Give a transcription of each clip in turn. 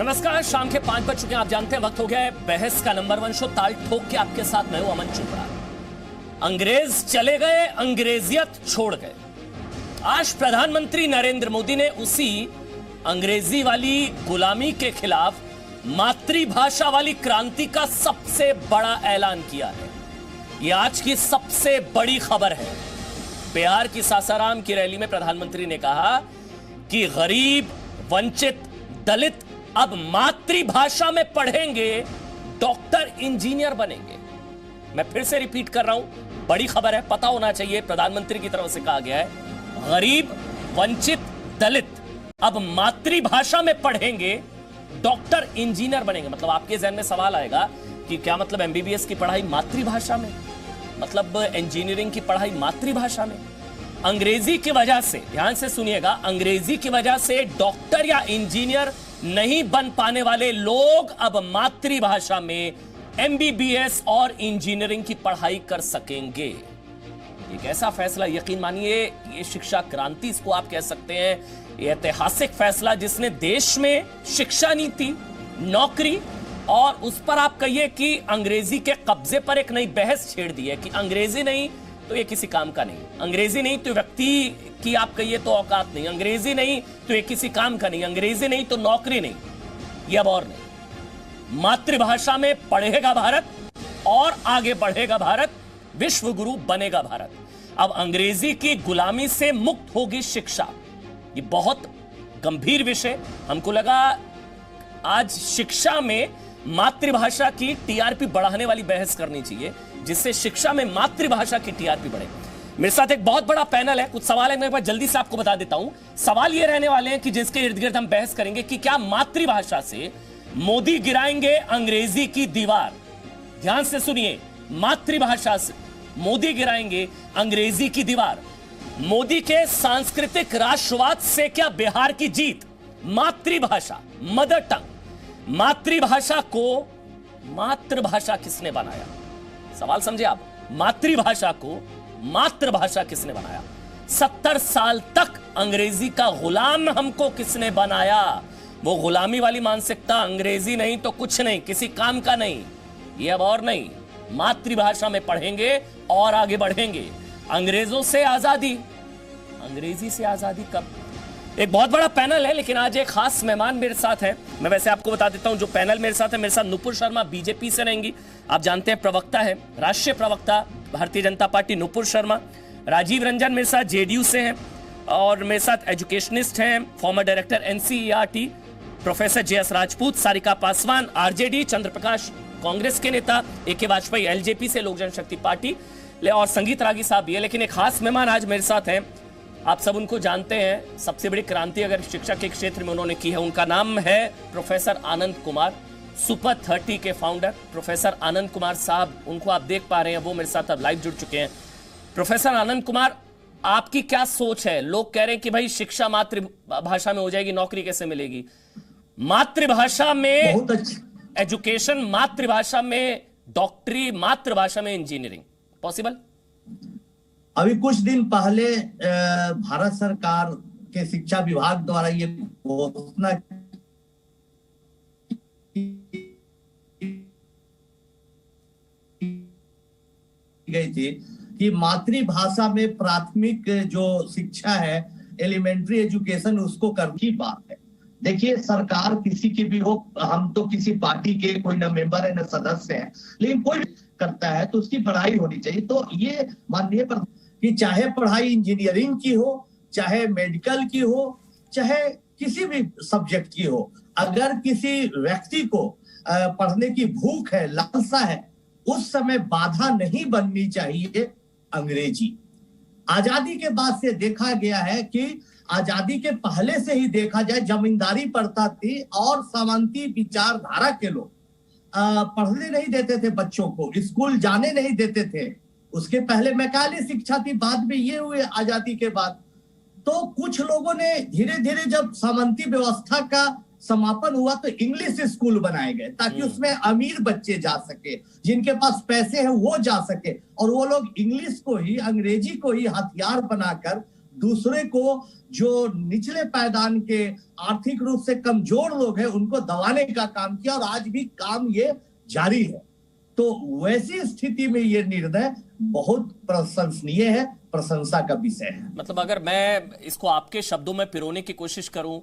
नमस्कार, शाम के 5 बज चुके हैं। आप जानते हैं वक्त हो गया है बहस का नंबर 1 शो ताल ठोक के आपके साथ मैं हूं अमन चोपड़ा। अंग्रेज चले गए, अंग्रेजियत छोड़ गए। आज प्रधानमंत्री नरेंद्र मोदी ने उसी अंग्रेजी वाली गुलामी के खिलाफ मातृभाषा वाली क्रांति का सबसे बड़ा ऐलान किया है। यह आज की सबसे बड़ी खबर है। बिहार की सासाराम की रैली में प्रधानमंत्री ने कहा कि गरीब, वंचित, दलित अब मातृभाषा में पढ़ेंगे, डॉक्टर, इंजीनियर बनेंगे। मैं फिर से रिपीट कर रहा हूं, बड़ी खबर है, पता होना चाहिए। प्रधानमंत्री की तरफ से कहा गया है, गरीब, वंचित, दलित अब मातृभाषा में पढ़ेंगे, डॉक्टर, इंजीनियर बनेंगे। मतलब आपके जहन में सवाल आएगा कि क्या मतलब एमबीबीएस की पढ़ाई मातृभाषा में, मतलब इंजीनियरिंग की पढ़ाई मातृभाषा में। अंग्रेजी की वजह से, ध्यान से सुनिएगा, अंग्रेजी की वजह से डॉक्टर या इंजीनियर नहीं बन पाने वाले लोग अब मातृभाषा में एमबीबीएस और इंजीनियरिंग की पढ़ाई कर सकेंगे। एक ऐसा फैसला, यकीन मानिए, ये शिक्षा क्रांति इसको आप कह सकते हैं। ये ऐतिहासिक फैसला जिसने देश में शिक्षा नीति, नौकरी और उस पर आप कहिए कि अंग्रेजी के कब्जे पर एक नई बहस छेड़ दी है कि अंग्रेजी नहीं तो ये किसी काम का नहीं, अंग्रेजी नहीं तो व्यक्ति की आप कहिए तो औकात नहीं, अंग्रेजी नहीं तो ये किसी काम का नहीं, अंग्रेजी नहीं तो नौकरी नहीं, ये अब और नहीं। मातृभाषा में पढ़ेगा भारत और आगे बढ़ेगा भारत, विश्व गुरु बनेगा भारत। अब अंग्रेजी की गुलामी से मुक्त होगी शिक्षा। ये बहुत गंभीर विषय। हमको लगा आज शिक्षा में मातृभाषा की टीआरपी बढ़ाने वाली बहस करनी चाहिए, जिससे शिक्षा में मातृभाषा की टीआरपी बढ़े। मेरे साथ एक बहुत बड़ा पैनल है, कुछ सवाल है, मैं एक बार जल्दी से आपको बता देता हूं। सवाल ये रहने वाले हैं कि जिसके इर्द गिर्द हम बहस करेंगे कि क्या मातृभाषा से मोदी गिराएंगे अंग्रेजी की दीवार। ध्यान से सुनिए, मातृभाषा से मोदी गिराएंगे अंग्रेजी की दीवार। मोदी के सांस्कृतिक राष्ट्रवाद से क्या बिहार की जीत। मातृभाषा, मदर टंग, मातृभाषा को मातृभाषा किसने बनाया? सवाल समझे आप, मातृभाषा को मातृभाषा किसने बनाया? 70 साल तक अंग्रेजी का गुलाम हमको किसने बनाया? वो गुलामी वाली मानसिकता, अंग्रेजी नहीं तो कुछ नहीं, किसी काम का नहीं, ये अब और नहीं। मातृभाषा में पढ़ेंगे और आगे बढ़ेंगे। अंग्रेजों से आजादी, अंग्रेजी से आजादी कब? एक बहुत बड़ा पैनल है, लेकिन आज एक खास मेहमान मेरे साथ है। मैं वैसे आपको बता देता हूं जो पैनल मेरे साथ है। मेरे साथ नुपुर शर्मा बीजेपी से रहेंगी, आप जानते हैं प्रवक्ता है, राष्ट्रीय प्रवक्ता भारतीय जनता पार्टी नुपुर शर्मा। राजीव रंजन मेरे साथ जेडीयू से हैं, और मेरे साथ एजुकेशनिस्ट हैं, farmer director NCERT professor JS Rajput. Sarika Paswan RJD, Chandraprakash Congress के नेता, एके वाजपेयी एलजेपी से, लोक जनशक्ति पार्टी, और संगीत रागी साहब भी है। लेकिन एक खास मेहमान आज मेरे साथ हैं, आप सब उनको जानते हैं, सबसे बड़ी क्रांति अगर शिक्षा के क्षेत्र में उन्होंने की है। उनका नाम है प्रोफेसर आनंद कुमार, सुपर 30 के फाउंडर प्रोफेसर आनंद कुमार साहब। उनको आप देख पा रहे हैं, वो मेरे साथ अब लाइव जुड़ चुके हैं। प्रोफेसर आनंद कुमार, आपकी क्या सोच है? लोग कह रहे हैं कि भाई शिक्षा मातृभाषा में हो जाएगी, नौकरी कैसे मिलेगी? मातृभाषा में एजुकेशन, मातृभाषा में डॉक्टरी, मातृभाषा में इंजीनियरिंग पॉसिबल? अभी कुछ दिन पहले भारत सरकार के शिक्षा विभाग द्वारा ये घोषणा गई थी कि मातृभाषा में प्राथमिक जो शिक्षा है, एलिमेंट्री एजुकेशन, उसको करने की बात है। देखिए, सरकार किसी की भी हो, हम तो किसी पार्टी के कोई न मेंबर है न सदस्य है, लेकिन कोई करता है तो उसकी पढ़ाई होनी चाहिए। तो ये माननीय कि चाहे पढ़ाई इंजीनियरिंग की हो, चाहे मेडिकल की हो, चाहे किसी भी सब्जेक्ट की हो, अगर किसी व्यक्ति को पढ़ने की भूख है, लालसा है, उस समय बाधा नहीं बननी चाहिए अंग्रेजी। आजादी के बाद से देखा गया है कि आजादी के पहले से ही देखा जाए, जमींदारी प्रथा थी और सामंती विचारधारा के लोग पढ़ने नहीं देते थे, बच्चों को स्कूल जाने नहीं देते थे। उसके पहले मैकाले शिक्षा थी, बाद में ये हुए आजादी के बाद। तो कुछ लोगों ने धीरे धीरे, जब सामंती व्यवस्था का समापन हुआ, तो इंग्लिश स्कूल बनाए गए ताकि उसमें अमीर बच्चे जा सके, जिनके पास पैसे हैं वो जा सके, और वो लोग इंग्लिश को ही, अंग्रेजी को ही हथियार बनाकर दूसरे को, जो निचले पायदान के आर्थिक रूप से कमजोर लोग हैं, उनको दबाने का काम किया और आज भी काम ये जारी है। तो वैसी स्थिति में ये निर्णय बहुत प्रशंसनीय है, प्रशंसा का विषय है। मतलब अगर मैं इसको आपके शब्दों में पिरोने की कोशिश करूं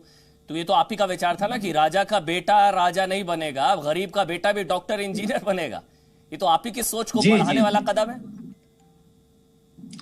तो ये तो आप ही का विचार था ना कि राजा का बेटा राजा नहीं बनेगा, गरीब का बेटा भी डॉक्टर इंजीनियर बनेगा। ये तो आप ही की सोच को बढ़ाने वाला कदम है।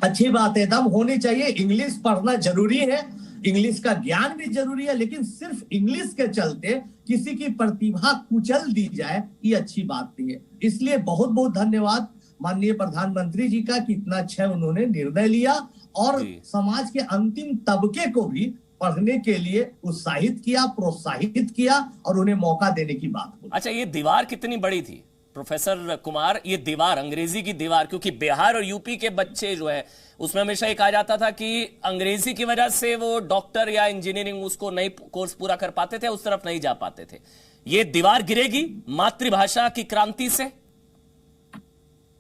अच्छी बात है, दम होनी चाहिए। इंग्लिश पढ़ना जरूरी है, इंग्लिश का ज्ञान भी जरूरी है, लेकिन सिर्फ इंग्लिश के चलते किसी की प्रतिभा कुचल दी जाए, ये अच्छी बात नहीं है। इसलिए बहुत बहुत धन्यवाद माननीय प्रधानमंत्री जी का कि इतना अच्छा उन्होंने निर्णय लिया और समाज के अंतिम तबके को भी पढ़ने के लिए उत्साहित किया, प्रोत्साहित किया और उन्हें मौका देने की बात बोली। अच्छा, ये दीवार कितनी बड़ी थी प्रोफेसर कुमार, ये दीवार, अंग्रेजी की दीवार? क्योंकि बिहार और यूपी के बच्चे जो है उसमें हमेशा ये कहा जाता था कि अंग्रेजी की वजह से वो डॉक्टर या इंजीनियरिंग उसको नई कोर्स पूरा कर पाते थे, उस तरफ नहीं जा पाते थे। ये दीवार गिरेगी मातृभाषा की क्रांति से?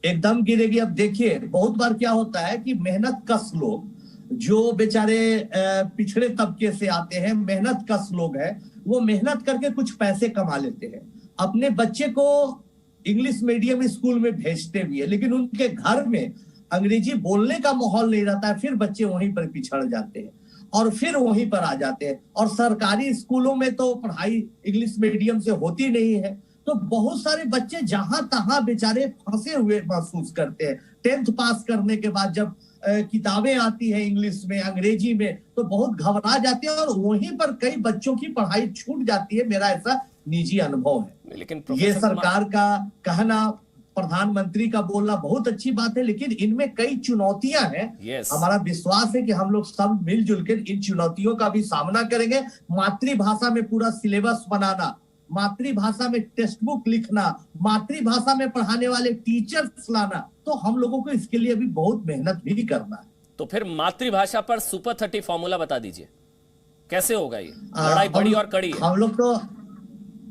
एकदम गिरेगी। अब देखिए, बहुत बार क्या होता है कि मेहनत कश लोग, जो बेचारे पिछड़े तबके से आते हैं, मेहनत कश लोग हैं, वो मेहनत करके कुछ पैसे कमा लेते हैं, अपने बच्चे को इंग्लिश मीडियम स्कूल में भेजते भी है, लेकिन उनके घर में अंग्रेजी बोलने का माहौल नहीं रहता है। फिर बच्चे वहीं पर पिछड़ जाते हैं और फिर वहीं पर आ जाते हैं। और सरकारी स्कूलों में तो पढ़ाई इंग्लिश मीडियम से होती नहीं है, तो बहुत सारे बच्चे जहां तहां बेचारे फंसे हुए महसूस करते हैं। 10th पास करने के बाद जब किताबें आती है इंग्लिश में, अंग्रेजी में, तो बहुत घबरा जाते हैं और वहीं पर कई बच्चों की पढ़ाई छूट जाती है। मेरा ऐसा निजी अनुभव है। लेकिन ये सरकार का कहना, प्रधानमंत्री का बोलना बहुत अच्छी बात है, लेकिन इनमें कई चुनौतियां हैं। हमारा विश्वास है कि हम लोग सब मिलजुल कर इन चुनौतियों का भी सामना करेंगे। मातृभाषा में पूरा सिलेबस बनाना, मातृभाषा में टेक्स्ट बुक लिखना, मातृभाषा में पढ़ाने वाले टीचर्स लाना, तो हम लोगों को इसके लिए भी बहुत मेहनत भी करना है। तो फिर मातृभाषा पर सुपर 30 फॉर्मूला बता दीजिए, कैसे होगा ये? लड़ाई बड़ी और कड़ी है। हम लोग तो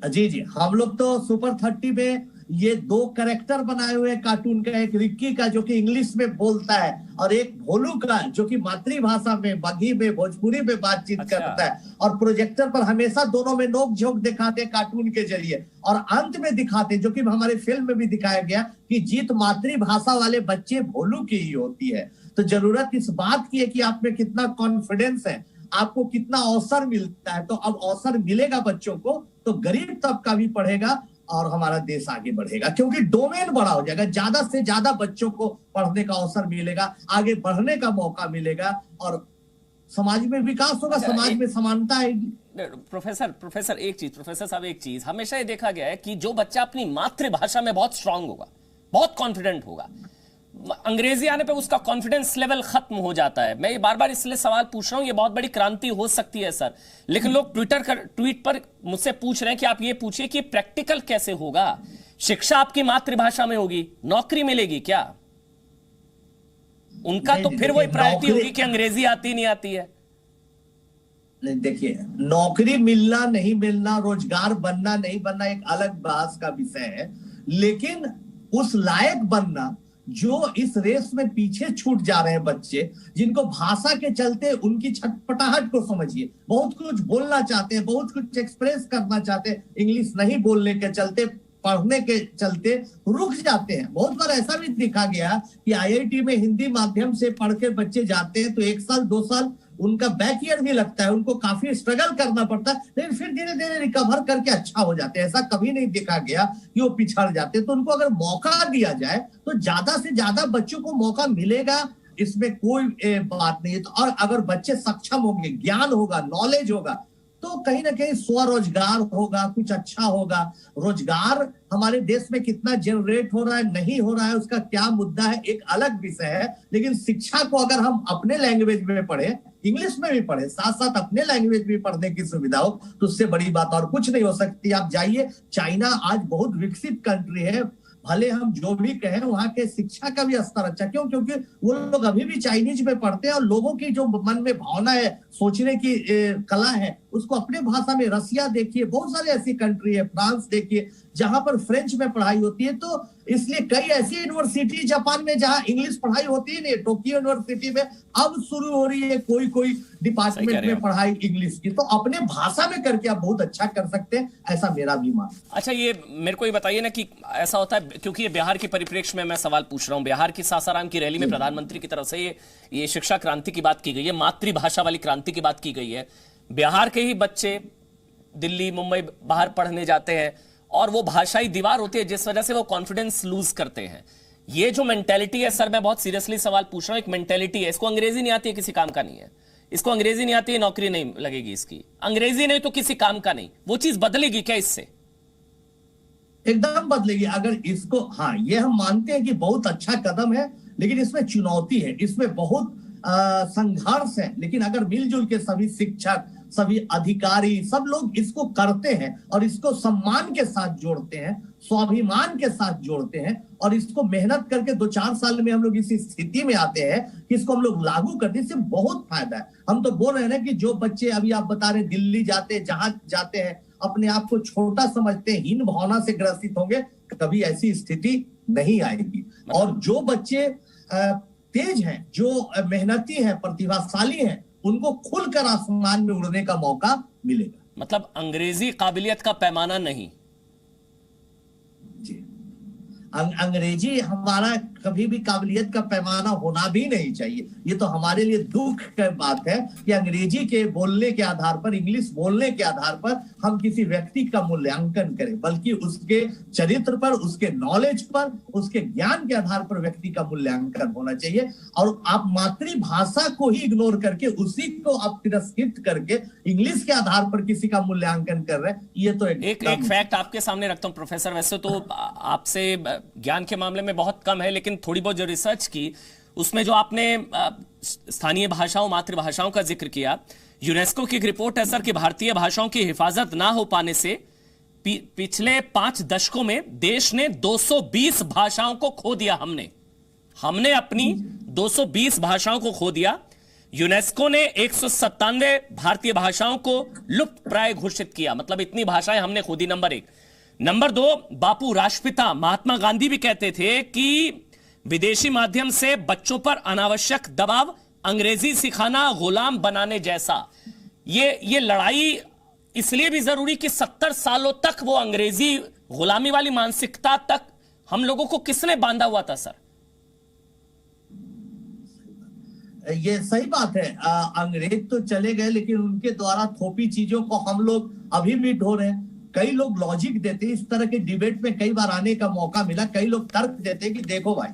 हम लोग तो सुपर 30 में ये 2 कैरेक्टर बनाए हुए कार्टून का, एक रिक्की का जो कि इंग्लिश में बोलता है और एक भोलू का जो कि मातृभाषा में, बघी में, भोजपुरी में बातचीत करता है। और प्रोजेक्टर पर हमेशा दोनों में नोक झोंक दिखाते हैं कार्टून के जरिए, और अंत में दिखाते, जो कि हमारे फिल्म में भी दिखाया गया, कि जीत मातृभाषा वाले बच्चे भोलू की ही होती है। तो जरूरत इस बात की है कि आप में कितना कॉन्फिडेंस है, आपको कितना अवसर मिलता है। तो अब अवसर मिलेगा बच्चों को, तो गरीब तबका भी पढ़ेगा और हमारा देश आगे बढ़ेगा, क्योंकि डोमेन बड़ा हो जाएगा। ज्यादा से ज्यादा बच्चों को पढ़ने का अवसर मिलेगा, आगे बढ़ने का मौका मिलेगा और समाज में विकास होगा, समाज में समानता आएगी। प्रोफेसर एक चीज हमेशा ये देखा गया है कि जो बच्चा अपनी मातृभाषा में बहुत स्ट्रांग होगा, बहुत कॉन्फिडेंट होगा, अंग्रेजी आने पे उसका कॉन्फिडेंस लेवल खत्म हो जाता है। मैं ये बार बार इसलिए सवाल पूछ रहा हूं, ये बहुत बड़ी क्रांति हो सकती है सर, लेकिन लोग ट्वीट पर मुझसे पूछ रहे हैं कि आप ये पूछिए कि प्रैक्टिकल कैसे होगा? शिक्षा आपकी मातृभाषा में होगी, नौकरी मिलेगी क्या? उनका तो फिर वही प्रायोरिटी होगी कि अंग्रेजी आती नहीं आती है। देखिए, नौकरी मिलना नहीं मिलना, रोजगार बनना नहीं बनना एक अलग बहस का विषय है, लेकिन उस लायक बनना जो इस रेस में पीछे छूट जा रहे हैं बच्चे, जिनको भाषा के चलते उनकी छटपटाहट को समझिए, बहुत कुछ बोलना चाहते हैं, बहुत कुछ एक्सप्रेस करना चाहते हैं, इंग्लिश नहीं बोलने के चलते, पढ़ने के चलते रुक जाते हैं। बहुत बार ऐसा भी देखा गया कि IIT में हिंदी माध्यम से पढ़ के बच्चे जाते हैं तो 1 साल 2 साल उनका बैक ईयर भी लगता है, उनको काफी स्ट्रगल करना पड़ता है, लेकिन फिर धीरे धीरे रिकवर करके अच्छा हो जाते हैं। ऐसा कभी नहीं देखा गया कि वो पिछड़ जाते। तो उनको अगर मौका दिया जाए तो ज्यादा से ज्यादा बच्चों को मौका मिलेगा, इसमें कोई बात नहीं है। तो और अगर बच्चे सक्षम होंगे, ज्ञान होगा, नॉलेज होगा, तो कहीं ना कहीं स्वरोजगार होगा, कुछ अच्छा होगा। रोजगार हमारे देश में कितना जनरेट हो रहा है, नहीं हो रहा है, उसका क्या मुद्दा है, एक अलग विषय है। लेकिन शिक्षा को अगर हम अपने लैंग्वेज में पढ़े, इंग्लिश में भी पढ़े, साथ साथ अपने लैंग्वेज में पढ़ने की सुविधा हो, तो उससे बड़ी बात और कुछ नहीं हो सकती। आप जाइए, चाइना आज बहुत विकसित कंट्री है, भले हम जो भी कहें, वहां के शिक्षा का भी स्तर अच्छा, क्यों? क्योंकि वो लोग अभी भी चाइनीज में पढ़ते हैं और लोगों की जो मन में भावना है, सोचने की कला है, उसको अपने भाषा में। रसिया देखिए, बहुत सारे ऐसी कंट्री है, फ्रांस देखिए, जहां पर फ्रेंच में पढ़ाई होती है। तो इसलिए कई ऐसी यूनिवर्सिटी जापान में जहां इंग्लिश पढ़ाई होती ही नहीं, टोक्यो यूनिवर्सिटी में अब शुरू हो रही है कोई कोई डिपार्टमेंट में पढ़ाई इंग्लिश की, तो अपने भाषा में करके आप बहुत अच्छा कर सकते हैं, ऐसा मेरा भी मानना है। अच्छा, ये मेरे को ये बताइए ना कि ऐसा होता है, क्योंकि ये बिहार के परिप्रेक्ष्य में मैं सवाल पूछ रहा हूं। बिहार की सासाराम की रैली में प्रधानमंत्री की तरफ से ये शिक्षा क्रांति की बात की गई है, मातृभाषा वाली क्रांति की बात की गई है। बिहार के ही बच्चे दिल्ली मुंबई बाहर पढ़ने जाते हैं और वो भाषाई दीवार होती है जिस वजह से वो कॉन्फिडेंस लूज करते हैं। ये जो मेंटेलिटी है सर, मैं बहुत सीरियसली सवाल पूछ रहा हूं, एक मेंटेलिटी है, इसको अंग्रेजी नहीं आती है किसी काम का नहीं है, इसको अंग्रेजी नहीं आती है नौकरी नहीं लगेगी इसकी, अंग्रेजी नहीं तो किसी काम का नहीं, वो चीज बदलेगी क्या इससे? एकदम बदलेगी अगर इसको, हाँ ये हम मानते हैं कि बहुत अच्छा कदम है, लेकिन इसमें चुनौती है, इसमें बहुत संघर्ष है। लेकिन अगर मिलजुल के सभी शिक्षक, सभी अधिकारी, सब लोग इसको करते हैं और इसको सम्मान के साथ जोड़ते हैं, स्वाभिमान के साथ जोड़ते हैं और इसको मेहनत करके 2-4 साल में हम लोग इस स्थिति में आते हैं कि इसको हम लोग लागू करने से बहुत फायदा है। हम तो बोल रहे हैं कि जो बच्चे अभी आप बता रहे दिल्ली जाते हैं, जहां जाते हैं, अपने आप को छोटा समझते हैं, हीन भावना से ग्रसित होंगे, कभी ऐसी स्थिति नहीं आएगी। और जो बच्चे तेज हैं, जो मेहनती हैं, प्रतिभाशाली हैं, उनको खुलकर आसमान में उड़ने का मौका मिलेगा। मतलब अंग्रेजी काबिलियत का पैमाना नहीं। जी, अंग्रेजी हमारा कभी भी काबिलियत का पैमाना होना भी नहीं चाहिए। ये तो हमारे लिए दुख की बात है कि अंग्रेजी के बोलने के आधार पर, इंग्लिश बोलने के आधार पर हम किसी व्यक्ति का मूल्यांकन करें, बल्कि उसके चरित्र पर, उसके नॉलेज पर, उसके ज्ञान के आधार पर व्यक्ति का मूल्यांकन होना चाहिए। और आप मातृभाषा को ही इग्नोर करके, उसी को आप तिरस्कृत करके इंग्लिश के आधार पर किसी का मूल्यांकन कर रहे हैं, ये तो एक फैक्ट आपके सामने रखता हूं प्रोफेसर। वैसे तो आपसे ज्ञान के मामले में बहुत कम है, लेकिन थोड़ी बहुत जो रिसर्च की उसमें जो आपने स्थानीय भाषाओं, मातृभाषाओं का जिक्र किया, यूनेस्को की एक रिपोर्ट है सर कि भारतीय भाषाओं की हिफाजत ना हो पाने से पिछले 5 दशकों में देश ने 220 भाषाओं को खो दिया। हमने अपनी 220 भाषाओं को खो दिया। यूनेस्को ने 197 भारतीय भाषाओं को लुप्त प्राय घोषित किया। मतलब इतनी भाषाएं हमने खो दी, नंबर 1। नंबर 2, बापू राष्ट्रपिता महात्मा गांधी भी कहते थे कि विदेशी माध्यम से बच्चों पर अनावश्यक दबाव अंग्रेजी सिखाना गुलाम बनाने जैसा। ये लड़ाई इसलिए भी जरूरी कि 70 सालों तक वो अंग्रेजी गुलामी वाली मानसिकता तक हम लोगों को किसने बांधा हुआ था सर? ये सही बात है, अंग्रेज तो चले गए, लेकिन उनके द्वारा थोपी चीजों को हम लोग अभी भी ढो रहे हैं। कई लोग लॉजिक देते हैं, इस तरह के डिबेट में कई बार आने का मौका मिला, कई लोग तर्क देते हैं कि देखो भाई,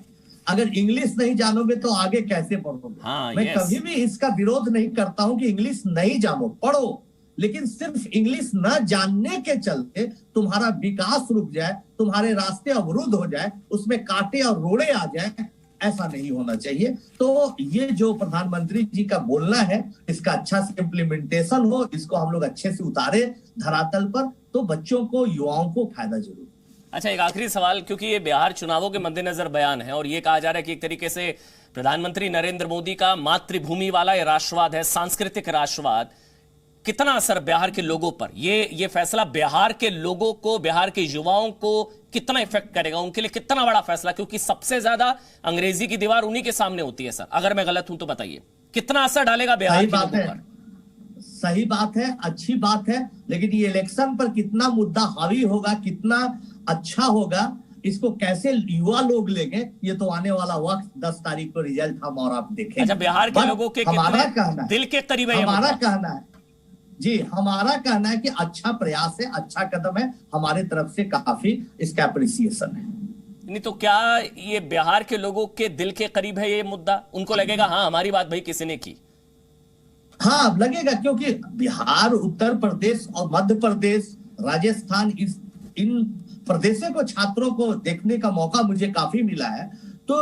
अगर इंग्लिश नहीं जानोगे तो आगे कैसे पढ़ोगे। मैं कभी भी इसका विरोध नहीं करता हूं कि इंग्लिश नहीं जानो, पढ़ो, लेकिन सिर्फ इंग्लिश न जानने के चलते तुम्हारा विकास रुक जाए, तुम्हारे रास्ते अवरुद्ध हो जाए, उसमें कांटे और रोड़े आ जाए, ऐसा नहीं होना चाहिए। तो ये जो प्रधानमंत्री जी का बोलना है, इसका अच्छा से इम्प्लीमेंटेशन हो, इसको हम लोग अच्छे से उतारे धरातल पर, तो बच्चों को, युवाओं को फायदा जरूर। अच्छा, एक आखिरी सवाल, क्योंकि ये बिहार चुनावों के मद्देनजर बयान है और ये कहा जा रहा है कि एक तरीके से प्रधानमंत्री नरेंद्र मोदी का मातृभूमि वाला ये राष्ट्रवाद है, सांस्कृतिक राष्ट्रवाद, कितना असर बिहार के लोगों पर, ये फैसला बिहार के लोगों को, बिहार के युवाओं को कितना इफेक्ट करेगा, उनके लिए कितना बड़ा फैसला? क्योंकि सबसे ज्यादा अंग्रेजी की दीवार उन्हीं के सामने होती है सर। अगर मैं गलत हूं तो बताइए, कितना असर डालेगा बिहार के लोगों पर? सही बात है, अच्छी बात है, लेकिन ये इलेक्शन पर कितना मुद्दा हावी होगा, कितना अच्छा होगा, इसको कैसे युवा लोग लेंगे, ये तो आने वाला वक्त 10 तारीख को रिजल्ट हम और आप देखेंगे। अच्छा, बिहार के लोगों के हमारा कहना है, दिल के करीब है, हमारा कहना है जी, हमारा कहना है कि अच्छा प्रयास है, अच्छा कदम है, हमारे तरफ से काफी इसका अप्रिसिएशन है। नहीं तो क्या ये बिहार के लोगों के दिल के करीब है ये मुद्दा? उनको लगेगा हाँ हमारी बात भाई किसी ने की। हाँ लगेगा, क्योंकि बिहार, उत्तर प्रदेश और मध्य प्रदेश, राजस्थान, इन प्रदेशों को, छात्रों को देखने का मौका मुझे काफी मिला है। तो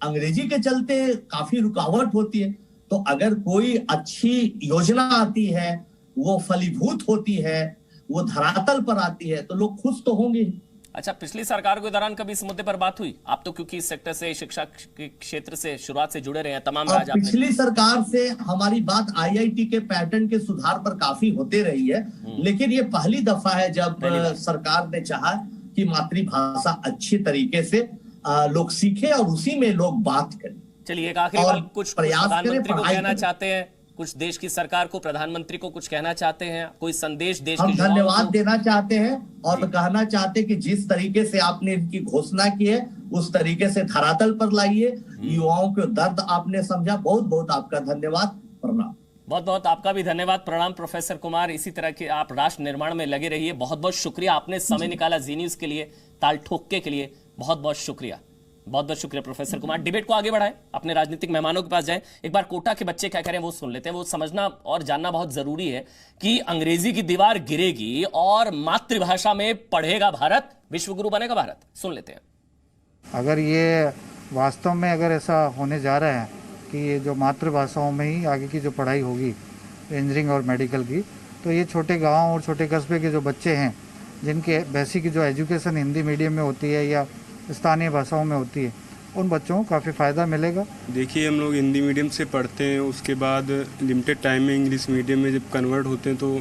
अंग्रेजी के चलते काफी रुकावट होती है, तो अगर कोई अच्छी योजना आती है, वो फलीभूत होती है, वो धरातल पर आती है, तो लोग खुश तो होंगे। अच्छा, पिछली सरकार के दौरान कभी इस मुद्दे पर बात हुई? आप तो क्योंकि इस सेक्टर से, शिक्षा के क्षेत्र से शुरुआत से जुड़े रहे हैं, तमाम राज आपने। पिछली सरकार से हमारी बात आईआईटी के पैटर्न के सुधार पर काफी होते रही है, लेकिन ये पहली दफा है जब सरकार ने चाहा कि मातृभाषा अच्छी तरीके से लोग सीखे और उसी में लोग बात करें। चलिए एक आखिरी बात, कुछ प्रयास करें, प्रधानमंत्री को पढ़ाई कहना करें। चाहते हैं, कुछ देश की सरकार को, प्रधानमंत्री को कुछ कहना चाहते हैं, कोई संदेश देश हम के युवाओं धन्यवाद को? देना चाहते हैं और कहना चाहते हैं कि जिस तरीके से आपने इनकी घोषणा की है उस तरीके से धरातल पर लाइए। युवाओं के दर्द आपने समझा, बहुत बहुत आपका धन्यवाद, प्रणाम। बहुत बहुत आपका भी धन्यवाद, प्रणाम प्रोफेसर कुमार। इसी तरह के आप राष्ट्र निर्माण में लगे रहिए। बहुत बहुत शुक्रिया, आपने समय निकाला जी न्यूज के लिए, ताल ठोके के लिए बहुत बहुत शुक्रिया। बहुत बहुत शुक्रिया प्रोफेसर कुमार। डिबेट को आगे बढ़ाएं, अपने राजनीतिक मेहमानों के पास जाएं। एक बार कोटा के बच्चे क्या कह रहे हैं वो सुन लेते हैं। वो समझना और जानना बहुत जरूरी है कि अंग्रेजी की दीवार गिरेगी और मातृभाषा में पढ़ेगा भारत, विश्वगुरु बनेगा भारत। सुन लेते हैं। अगर ये वास्तव में अगर ऐसा होने जा रहा है कि ये जो मातृभाषाओं में ही आगे की जो पढ़ाई होगी इंजीनियरिंग और मेडिकल की, तो ये छोटे गांव और छोटे कस्बे के जो बच्चे हैं जिनके बेसिक जो एजुकेशन हिंदी मीडियम में होती है या स्थानीय भाषाओं में होती है, उन बच्चों को काफ़ी फ़ायदा मिलेगा। देखिए, हम लोग हिंदी मीडियम से पढ़ते हैं, उसके बाद लिमिटेड टाइम में इंग्लिश मीडियम में जब कन्वर्ट होते हैं तो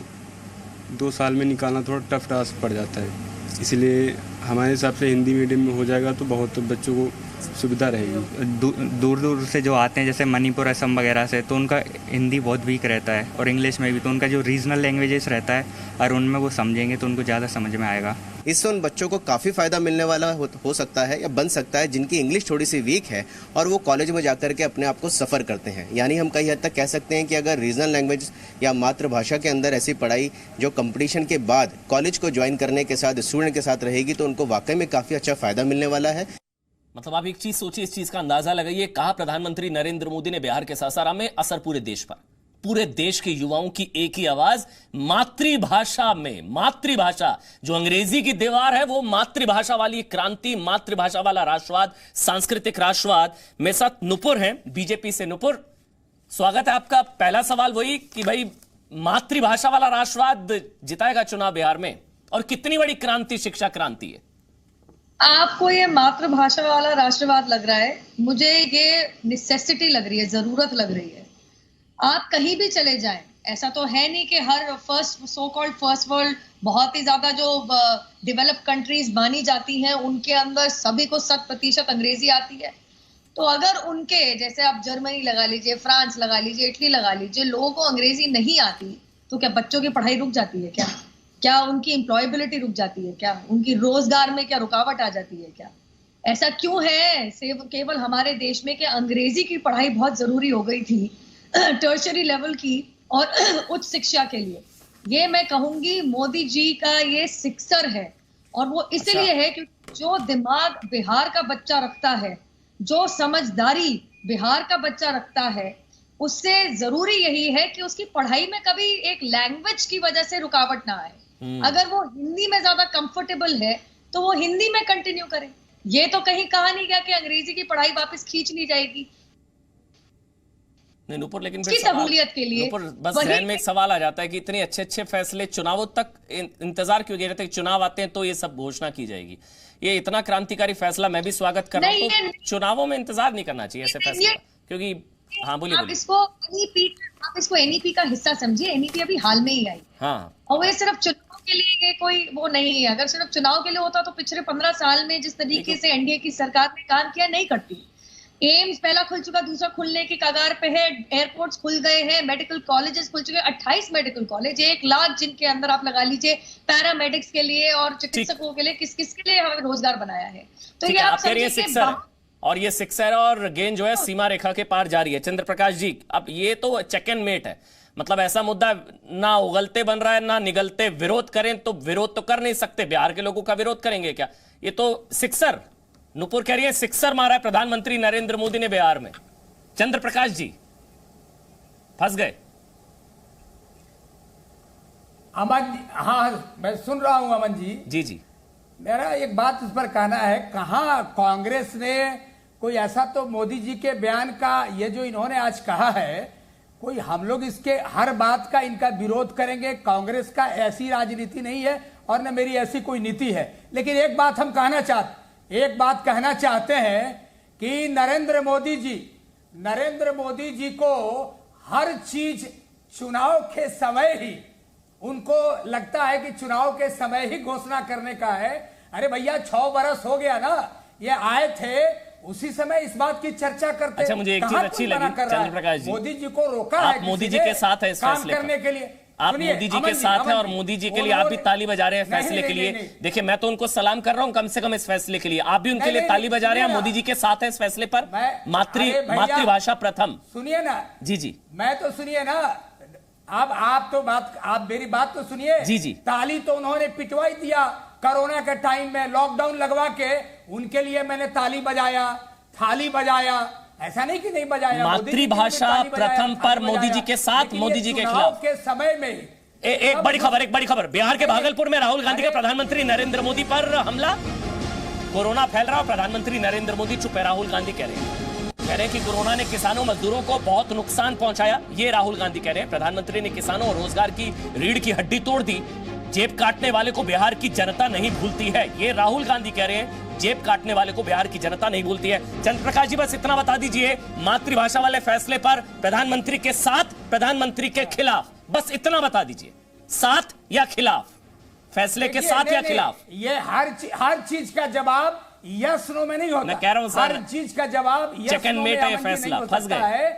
2 साल में निकालना थोड़ा टफ टास्क पड़ जाता है। इसलिए हमारे हिसाब से हिंदी मीडियम में हो जाएगा तो बहुत बच्चों को सुविधा रहेगी। दूर दूर से जो आते हैं जैसे मणिपुर, असम वगैरह से, तो उनका हिंदी बहुत वीक रहता है और इंग्लिश में भी, तो उनका जो रीजनल लैंग्वेजेस रहता है और उनमें वो समझेंगे तो उनको ज़्यादा समझ में आएगा। इससे उन बच्चों को काफ़ी फ़ायदा मिलने वाला हो सकता है या बन सकता है जिनकी इंग्लिश थोड़ी सी वीक है और वो कॉलेज में जाकर के अपने आप को सफ़र करते हैं। यानी हम कई हद तक कह सकते हैं कि अगर रीजनल लैंग्वेज या मातृभाषा के अंदर ऐसी पढ़ाई जो कंपटीशन के बाद कॉलेज को ज्वाइन करने के साथ स्टूडेंट के साथ रहेगी तो उनको वाकई में काफ़ी अच्छा फ़ायदा मिलने वाला है। मतलब आप एक चीज सोचिए, इस चीज का अंदाजा लगाइए। कहा प्रधानमंत्री नरेंद्र मोदी ने बिहार के सासाराम में, असर पूरे देश पर, पूरे देश के युवाओं की एक ही आवाज, मातृभाषा में। मातृभाषा, जो अंग्रेजी की दीवार है वो मातृभाषा वाली क्रांति, मातृभाषा वाला राष्ट्रवाद, सांस्कृतिक राष्ट्रवाद। मेरे साथ नुपुर हैं, बीजेपी से। नुपुर, स्वागत है आपका। पहला सवाल वही कि भाई मातृभाषा वाला राष्ट्रवाद जिताएगा चुनाव बिहार में, और कितनी बड़ी क्रांति, शिक्षा क्रांति है? आपको ये मातृभाषा वाला राष्ट्रवाद लग रहा है, मुझे ये निसेसिटी लग रही है, जरूरत लग रही है। आप कहीं भी चले जाएं, ऐसा तो है नहीं कि हर सो कॉल्ड फर्स्ट वर्ल्ड, बहुत ही ज्यादा जो डेवलप कंट्रीज मानी जाती हैं, उनके अंदर सभी को 100% अंग्रेजी आती है। तो अगर उनके जैसे आप जर्मनी लगा लीजिए, फ्रांस लगा लीजिए, इटली लगा लीजिए, लोगों को अंग्रेजी नहीं आती तो क्या बच्चों की पढ़ाई रुक जाती है? क्या उनकी एम्प्लॉयबिलिटी रुक जाती है? क्या उनकी रोजगार में क्या रुकावट आ जाती है? क्या ऐसा क्यों है केवल हमारे देश में कि अंग्रेजी की पढ़ाई बहुत जरूरी हो गई थी टर्शरी लेवल की और उच्च शिक्षा के लिए? ये मैं कहूंगी मोदी जी का ये सिक्सर है, और वो इसलिए है क्योंकि जो दिमाग बिहार का बच्चा रखता है, जो समझदारी बिहार का बच्चा रखता है, उससे जरूरी यही है कि उसकी पढ़ाई में कभी एक लैंग्वेज की वजह से रुकावट ना आए। अगर वो हिंदी में ज्यादा कंफर्टेबल है तो वो हिंदी में कंटिन्यू करे। ये तो कहीं कहा नहीं गया कि अंग्रेजी की पढ़ाई वापस खींच ली जाएगी। नहीं नुपुर, लेकिन इसकी सहूलियत के लिए नुपुर, बस ध्यान में एक सवाल आ जाता है कि इतने अच्छे अच्छे फैसले चुनावों तक इंतजार क्यों किया जाता है? चुनाव आते हैं तो ये सब घोषणा की जाएगी। ये इतना क्रांतिकारी फैसला मैं भी स्वागत कर रहा हूं, तो चुनावों में इंतजार नहीं करना चाहिए ऐसे फैसले, क्योंकि हाँ बोलिए। आप इसको एनईपी का हिस्सा समझिए। एनईपी अभी हाल में ही आई, हाँ, और वो सिर्फ चुनाव के लिए कोई वो नहीं है। अगर सिर्फ चुनाव के लिए होता तो पिछले 15 साल में जिस तरीके से एनडीए की सरकार ने काम किया, नहीं करती। एम्स पहला खुल चुका, दूसरा खुलने की कगार पे है, एयरपोर्ट्स खुल गए हैं, मेडिकल कॉलेजेस खुल चुके हैं, 28 मेडिकल कॉलेज, 1 लाख जिनके अंदर आप लगा लीजिए पैरामेडिक्स के लिए और चिकित्सकों के लिए, किस किस के लिए हमें रोजगार बनाया है। तो ये आप समझिए, और ये सिक्सर और गेंद जो है सीमा रेखा के पार जा रही है। चंद्र प्रकाश जी, अब ये तो चेक एंड मेट है, मतलब ऐसा मुद्दा ना उगलते बन रहा है ना निगलते। विरोध करें तो विरोध तो कर नहीं सकते, बिहार के लोगों का विरोध करेंगे क्या? ये तो सिक्सर, नुपुर कह रही है सिक्सर मारा है प्रधानमंत्री नरेंद्र मोदी ने बिहार में। चंद्र प्रकाश जी फंस गए। अमन जी, हाँ मैं सुन रहा हूं अमन जी। जी जी, मेरा एक बात इस पर कहना है, कहां कांग्रेस ने कोई ऐसा, तो मोदी जी के बयान का ये जो इन्होंने आज कहा है, कोई हम लोग इसके हर बात का इनका विरोध करेंगे, कांग्रेस का ऐसी राजनीति नहीं है और न मेरी ऐसी कोई नीति है। लेकिन एक बात कहना चाहते हैं कि नरेंद्र मोदी जी को हर चीज चुनाव के समय ही, उनको लगता है कि चुनाव के समय ही घोषणा करने का है। अरे भैया 6 बरस हो गया ना, ये आए थे उसी समय इस बात की चर्चा करते। अच्छा, मुझे एक चीज अच्छी लगी चंद्रप्रकाश जी, मोदी जी को रोका आप है मोदी जी के साथ है इस फैसले करने के लिए, आप मोदी जी के साथ हैं और मोदी जी के लिए आप भी ताली बजा रहे हैं फैसले के लिए। देखिए, मैं तो उनको सलाम कर रहा हूं कम से कम इस फैसले के लिए, आप भी उनके लिए ताली बजा रहे हैं, मोदी जी के साथ हैं इस फैसले पर। मातृभाषा प्रथम, सुनिए ना जी जी, मैं तो सुनिए ना, अब आप मेरी बात तो सुनिए जी जी। ताली तो उन्होंने पिटवाई दिया कोरोना के टाइम में, लॉकडाउन लगवा के उनके लिए मैंने ताली बजाया, थाली बजाया, ऐसा नहीं कि नहीं बजाया। मातृभाषा प्रथम पर मोदी जी के साथ, मोदी जी के खिलाफ के समय में एक बड़ी खबर, बिहार के भागलपुर में राहुल गांधी का प्रधानमंत्री नरेंद्र मोदी पर हमला, कोरोना फैल रहा, प्रधानमंत्री नरेंद्र मोदी चुप है। राहुल गांधी कह रहे हैं कि कोरोना ने किसानों मजदूरों को बहुत नुकसान पहुंचाया, ये राहुल गांधी कह रहे हैं। प्रधानमंत्री ने किसानों और रोजगार की रीढ़ की हड्डी तोड़ दी, जेब काटने वाले को बिहार की जनता नहीं भूलती है, ये राहुल गांधी कह रहे हैं। जेब काटने वाले को बिहार की जनता नहीं भूलती है। चंद्रप्रकाश जी, बस इतना बता दीजिए, मातृभाषा वाले फैसले पर प्रधानमंत्री के साथ, प्रधानमंत्री के खिलाफ, बस इतना बता दीजिए, साथ या खिलाफ, फैसले के साथ या खिलाफ। ये हर चीज का जवाब यस नो में नहीं होता, मैं कह रहा हूं सर, हर चीज का जवाब यस नो में है, फैसला फंस गए।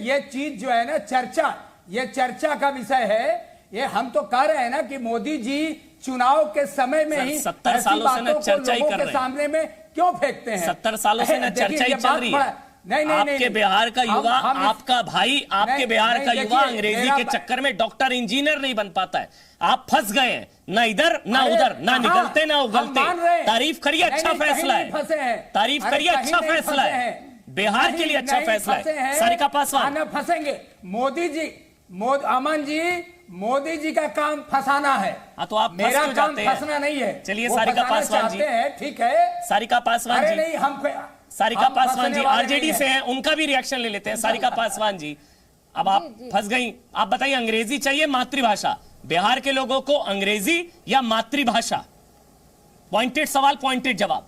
ये चीज जो है ना, चर्चा का विषय है। ये हम तो कह रहे हैं ना कि मोदी जी चुनाव के समय में ही 70 सालों से न चर्चा ही कर रहे हैं, सामने में क्यों फेंकते हैं? 70 सालों से न चर्चा ही चल रही है। नहीं, आपके बिहार का युवा, आपका भाई, आपके बिहार का युवा अंग्रेजी के चक्कर में डॉक्टर इंजीनियर नहीं बन पाता है। आप फंस गए हैं, ना इधर ना उधर, ना निकलते ना उगलते। तारीफ करिए, अच्छा फैसला है, तारीफ करिए, अच्छा फैसला है, बिहार के लिए अच्छा फैसला है। सारिका पासवान फंसेंगे, अमन जी, मोदी जी का काम फंसाना है। तो आप मेरा काम फंसना नहीं है। चलिए सारिका पासवान जी, ठीक है, सारिका पासवान जी, नहीं हम सारिका पासवान जी आरजेडी से हैं, उनका भी रिएक्शन ले लेते हैं। सारिका पासवान जी, अब आप फंस गई, आप बताइए, अंग्रेजी चाहिए मातृभाषा, बिहार के लोगों को अंग्रेजी या मातृभाषा? पॉइंटेड सवाल, पॉइंटेड जवाब।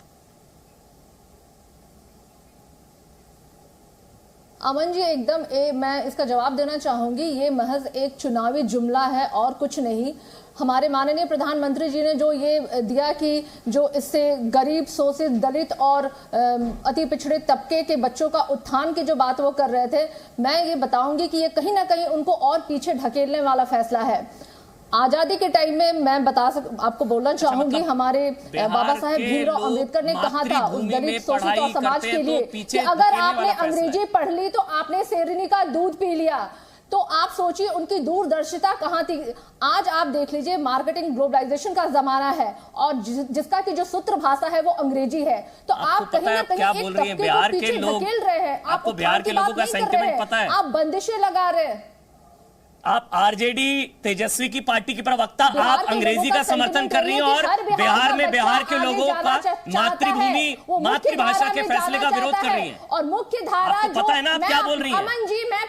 अमन जी, एकदम मैं इसका जवाब देना चाहूंगी, ये महज एक चुनावी जुमला है और कुछ नहीं। हमारे माननीय प्रधानमंत्री जी ने जो ये दिया कि जो इससे गरीब, शोषित, दलित और अति पिछड़े तबके के बच्चों का उत्थान की जो बात वो कर रहे थे, मैं ये बताऊंगी कि ये कहीं ना कहीं उनको और पीछे ढकेलने वाला फैसला है। आजादी के टाइम में मैं आपको बोलना चाहूंगी, हमारे बाबा साहेब भीमराव अंबेडकर ने कहा था उस दलित, शोषित और समाज के लिए कि अगर आपने अंग्रेजी पढ़ ली तो आपने शेरनी का दूध पी लिया। तो आप सोचिए उनकी दूरदर्शिता कहाँ थी। आज आप देख लीजिए, मार्केटिंग ग्लोबलाइजेशन का जमाना है और जिसका की जो सूत्र भाषा है वो अंग्रेजी है। तो आप कहीं ना कहीं एक तबके को पीछे धकेल रहे हैं। आपको बिहार के लोगों का सेंटिमेंट पता है, आप बंदिशें लगा रहे हैं। आप आरजेडी तेजस्वी की पार्टी की प्रवक्ता, आप अंग्रेजी का समर्थन कर रही हैं और बिहार में बिहार के लोगों का मातृभूमि, मातृभाषा के फैसले का विरोध कर रही हैं। और मुख्य धारा, आपको पता है ना आप क्या बोल रही हैं? अमन जी, मैं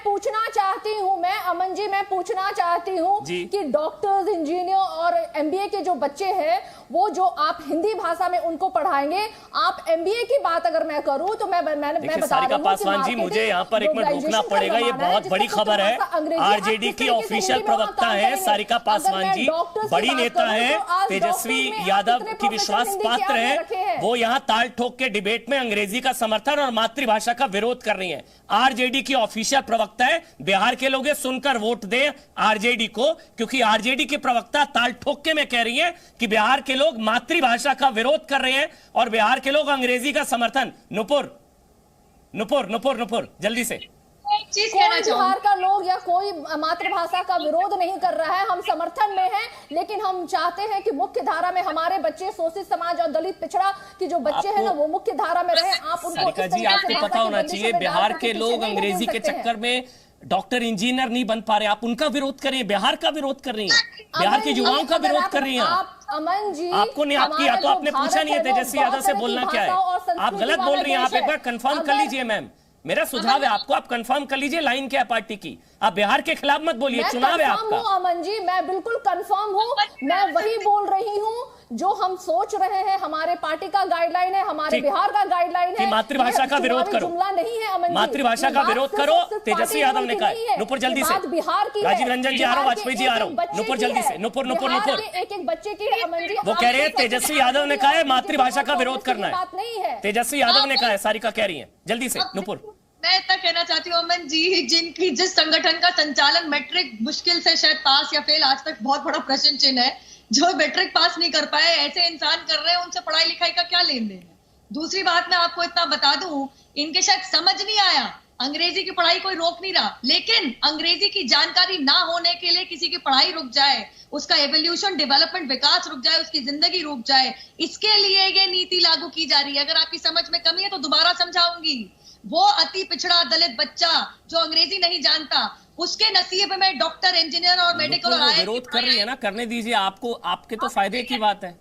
पूछना चाहती हूँ कि डॉक्टर्स, इंजीनियर और एमबीए के जो बच्चे हैं, वो जो आप हिंदी भाषा में उनको पढ़ाएंगे, आप एमबीए की बात अगर मैं करूं तो मैं बता रही हूं, पासवान जी, मुझे यहाँ पर एक मिनट रुकना पड़ेगा, ये बहुत बड़ी खबर है। आरजेडी की ऑफिशियल प्रवक्ता है सारिका पासवान जी, बड़ी नेता है, तेजस्वी यादव की विश्वास पात्र है, वो यहाँ ताल ठोक के डिबेट में अंग्रेजी का समर्थन और मातृभाषा का विरोध कर रही है। आरजेडी की ऑफिशियल प्रवक्ता है, बिहार के लोग सुनकर वोट दें आरजेडी को, क्योंकि आरजेडी के प्रवक्ता ताल ठोक के में कह रही है कि बिहार के लोग मातृभाषा का विरोध कर रहे हैं और बिहार के लोग अंग्रेजी का समर्थन। नुपुर जल्दी से। बिहार का लोग या कोई मातृभाषा का विरोध नहीं कर रहा है, हम समर्थन में हैं, लेकिन हम चाहते हैं कि मुख्य धारा में हमारे बच्चे, शोषित समाज और दलित पिछड़ा की जो बच्चे हैं ना, वो मुख्य धारा में रहे। आप उनको जी, आपको पता होना चाहिए, बिहार के लोग अंग्रेजी के चक्कर में डॉक्टर, इंजीनियर नहीं बन पा रहे, आप उनका विरोध कर रही हैं, बिहार का विरोध कर रही हैं, बिहार के युवाओं का विरोध कर रही हैं। अमन जी, आपको नहीं, आपकी या तो आपने पूछा नहीं है तेजस्वी यादव से बोलना क्या है, आप गलत बोल रही हैं। आप एक बार कंफर्म कर लीजिए मैम, मेरा सुझाव है आपको, आप कंफर्म कर लीजिए लाइन क्या है पार्टी की, आप बिहार के खिलाफ मत बोलिए, चुनाव है आपका। अमन जी, मैं बिल्कुल कंफर्म हूँ, मैं वही बोल रही हूँ जो हम सोच रहे हैं, हमारे पार्टी का गाइडलाइन है, हमारे बिहार का गाइडलाइन है, मातृभाषा का विरोध करो, जुमला नहीं है अमन जी, मातृभाषा का विरोध करो। तेजस्वी यादव ने कहा, नुपुर जल्दी से, बिहार की, राजीव रंजन जी आ रहा हूं, वाजपेयी जी आ रहा हूं, नुपुर जल्दी से, नुपुर एक बच्चे की है अमन जी। वो कह रहे हैं तेजस्वी यादव ने कहा है मातृभाषा का विरोध करना है, बात नहीं है, तेजस्वी यादव ने कहा है, सारिका कह रही है, जल्दी से नुपुर। मैं इतना कहना चाहती हूँ अमन जी, जिस संगठन का संचालन मैट्रिक मुश्किल से शायद पास या फेल आज तक बहुत बड़ा प्रश्न चिन्ह है, जो मैट्रिक पास नहीं कर पाए ऐसे इंसान कर रहे हैं, उनसे पढ़ाई लिखाई का क्या लेन देन है। दूसरी बात मैं आपको इतना बता दूं, इनके शायद समझ नहीं आया, अंग्रेजी की पढ़ाई कोई रोक नहीं रहा, लेकिन अंग्रेजी की जानकारी ना होने के लिए किसी की पढ़ाई रुक जाए, उसका एवोल्यूशन, डेवलपमेंट, विकास रुक जाए, उसकी जिंदगी रुक जाए, इसके लिए ये नीति लागू की जा रही है। अगर आपकी समझ में कमी है तो दोबारा समझाऊंगी। वो अति पिछड़ा दलित बच्चा जो अंग्रेजी नहीं जानता, उसके नसीब में डॉक्टर, इंजीनियर और मेडिकल और विरोध कर रही है ना, करने दीजिए, आपको आपके तो फायदे की बात है,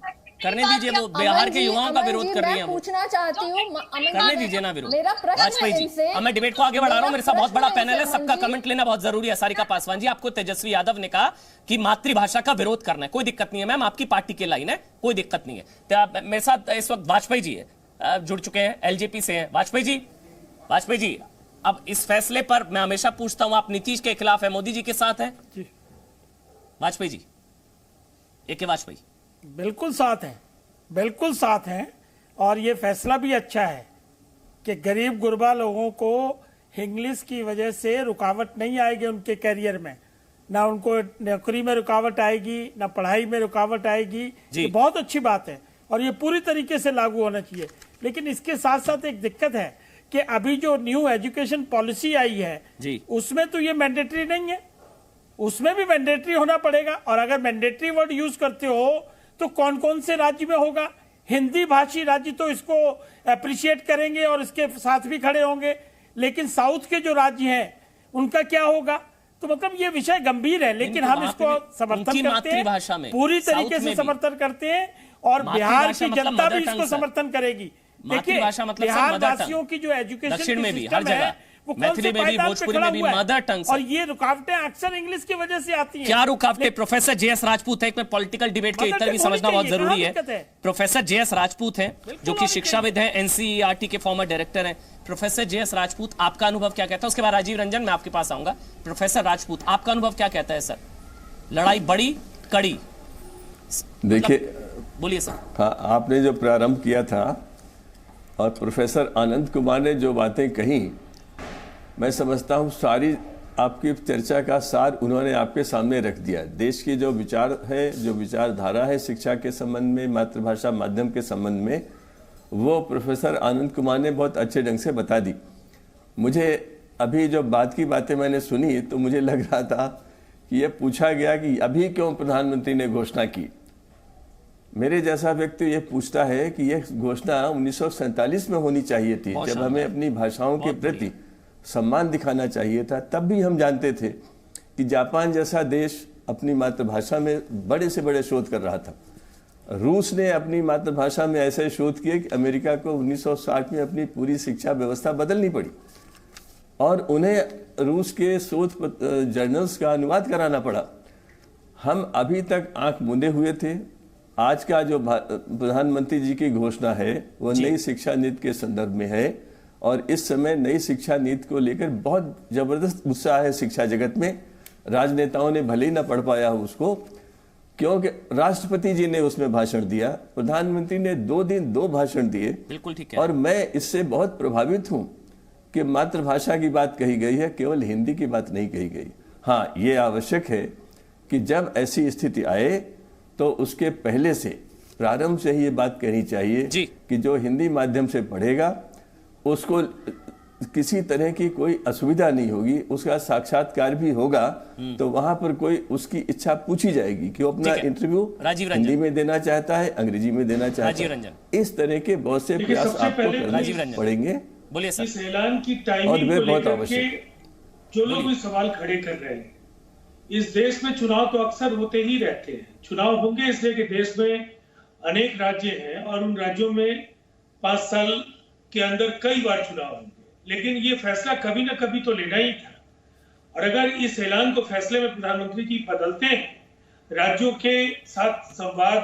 करने दीजिए। वो बिहार के युवाओं का विरोध कर रही है, पूछना चाहती हूँ, करने दीजिए ना विरोध। मेरा प्रश्न वाजपेयी जी, अब मैं डिबेट को आगे बढ़ा रहा हूँ, मेरे साथ बहुत बड़ा पैनल है, सबका कमेंट लेना बहुत जरूरी है। सारिका पासवान जी, आपको तेजस्वी यादव ने कहा कि मातृभाषा का विरोध करना है, कोई दिक्कत नहीं है मैम, आपकी पार्टी की लाइन है, कोई दिक्कत नहीं है। तो मेरे साथ इस वक्त वाजपेयी जी है, जुड़ चुके हैं, एलजेपी से हैं। वाजपेयी जी, अब इस फैसले पर मैं हमेशा पूछता हूं, आप नीतीश के खिलाफ है, मोदी जी के साथ है? वाजपेयी जी, एक वाजपेयी बिल्कुल साथ हैं, बिल्कुल साथ हैं। और ये फैसला भी अच्छा है कि गरीब गुरबा लोगों को इंग्लिश की वजह से रुकावट नहीं आएगी उनके करियर में, ना उनको नौकरी में रुकावट आएगी, ना पढ़ाई में रुकावट आएगी। ये बहुत अच्छी बात है और ये पूरी तरीके से लागू होना चाहिए। लेकिन इसके साथ साथ एक दिक्कत है कि अभी जो न्यू एजुकेशन पॉलिसी आई है जी, उसमें तो ये मैंडेटरी नहीं है, उसमें भी मैंडेटरी होना पड़ेगा। और अगर मैंडेटरी वर्ड यूज करते हो तो कौन कौन से राज्य में होगा? हिंदी भाषी राज्य तो इसको अप्रिशिएट करेंगे और इसके साथ भी खड़े होंगे, लेकिन साउथ के जो राज्य हैं उनका क्या होगा? तो मतलब ये विषय गंभीर है, लेकिन हम इसको समर्थन करते हैं, पूरी तरीके से समर्थन करते हैं और बिहार की जनता भी इसको समर्थन करेगी। देखिए, बिहार वासियों की जो एजुकेशन में भी हर जगह, मैथिली में भी, भोजपुरी में भी मदर टंग से, और ये रुकावटें अक्सर इंग्लिश की वजह से आती हैं। क्या रुकावटें? प्रोफेसर जेएस राजपूत है, एक पॉलिटिकल डिबेट के इतर भी समझना बहुत जरूरी है। प्रोफेसर जेएस राजपूत हैं, जो कि शिक्षाविद हैं, एनसीईआरटी के फॉर्मर डायरेक्टर हैं। प्रोफेसर जेएस राजपूत, आपका अनुभव क्या कहता है? उसके बाद राजीव रंजन, मैं आपके पास आऊंगा। प्रोफेसर राजपूत, आपका अनुभव क्या कहता है सर? लड़ाई बड़ी कड़ी, देखिए, बोलिए सर। हाँ, आपने जो प्रारंभ किया था और प्रोफेसर आनंद कुमार ने जो बातें कही, मैं समझता हूँ सारी आपकी चर्चा का सार उन्होंने आपके सामने रख दिया। देश की जो विचार है, जो विचारधारा है शिक्षा के संबंध में, मातृभाषा माध्यम के संबंध में, वो प्रोफेसर आनंद कुमार ने बहुत अच्छे ढंग से बता दी। मुझे अभी जो बात की बातें मैंने सुनी तो मुझे लग रहा था कि ये पूछा गया कि अभी क्यों प्रधानमंत्री ने घोषणा की। मेरे जैसा व्यक्ति ये पूछता है कि यह घोषणा 1947 में होनी चाहिए थी, जब हमें अपनी भाषाओं के प्रति सम्मान दिखाना चाहिए था। तब भी हम जानते थे कि जापान जैसा देश अपनी मातृभाषा में बड़े से बड़े शोध कर रहा था। रूस ने अपनी मातृभाषा में ऐसे शोध किए कि अमेरिका को 1960 में अपनी पूरी शिक्षा व्यवस्था बदलनी पड़ी और उन्हें रूस के शोध जर्नल्स का अनुवाद कराना पड़ा। हम अभी तक आंख मूंदे हुए थे। आज का जो प्रधानमंत्री जी की घोषणा है वो नई शिक्षा नीति के संदर्भ में है और इस समय नई शिक्षा नीति को लेकर बहुत जबरदस्त उत्साह है शिक्षा जगत में। राजनेताओं ने भले ही ना पढ़ पाया हो उसको, क्योंकि राष्ट्रपति जी ने उसमें भाषण दिया, प्रधानमंत्री ने 2 दिन 2 भाषण दिए। बिल्कुल ठीक है। और मैं इससे बहुत प्रभावित हूं कि मातृभाषा की बात कही गई है, केवल हिंदी की बात नहीं कही गई। हाँ, ये आवश्यक है कि जब ऐसी स्थिति आए तो उसके पहले से, प्रारंभ से ही ये बात कहनी चाहिए कि जो हिंदी माध्यम से पढ़ेगा उसको किसी तरह की कोई असुविधा नहीं होगी, उसका साक्षात्कार भी होगा तो वहां पर कोई उसकी इच्छा पूछी जाएगी कि वो अपना इंटरव्यू हिंदी में देना चाहता है, अंग्रेजी में देना चाहता है। इस तरह के बहुत से प्रयास आपको करने पड़ेंगे। बोलिए सर। इस ऐलान की टाइमिंग को लेकर के जो लोग भी सवाल खड़े कर रहे हैं, इस देश में चुनाव तो अक्सर होते ही रहते हैं। चुनाव होंगे इसलिए कि देश में अनेक राज्य हैं और उन राज्यों में 5 साल के अंदर कई बार चुनाव होंगे, लेकिन ये फैसला कभी ना कभी तो लेना ही था। और अगर इस ऐलान को फैसले में प्रधानमंत्री जी बदलते हैं, राज्यों के साथ संवाद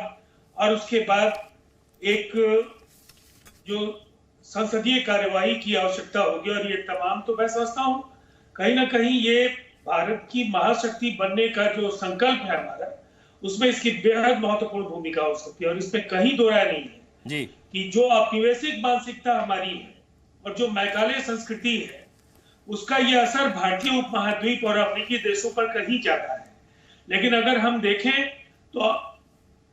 और उसके बाद एक जो संसदीय कार्यवाही की आवश्यकता होगी। और ये तमाम, तो मैं समझता हूं कहीं ना कहीं ये भारत की महाशक्ति बनने का जो संकल्प है हमारा, उसमें इसकी बेहद महत्वपूर्ण भूमिका हो सकती है। और इसमें कहीं दो राय नहीं है जी कि जो औपनिवेशिक मानसिकता हमारी है और जो मैकाले संस्कृति है, उसका यह असर भारतीय उपमहाद्वीप और अफ्रीकी देशों पर कहीं ज्यादा है। लेकिन अगर हम देखें तो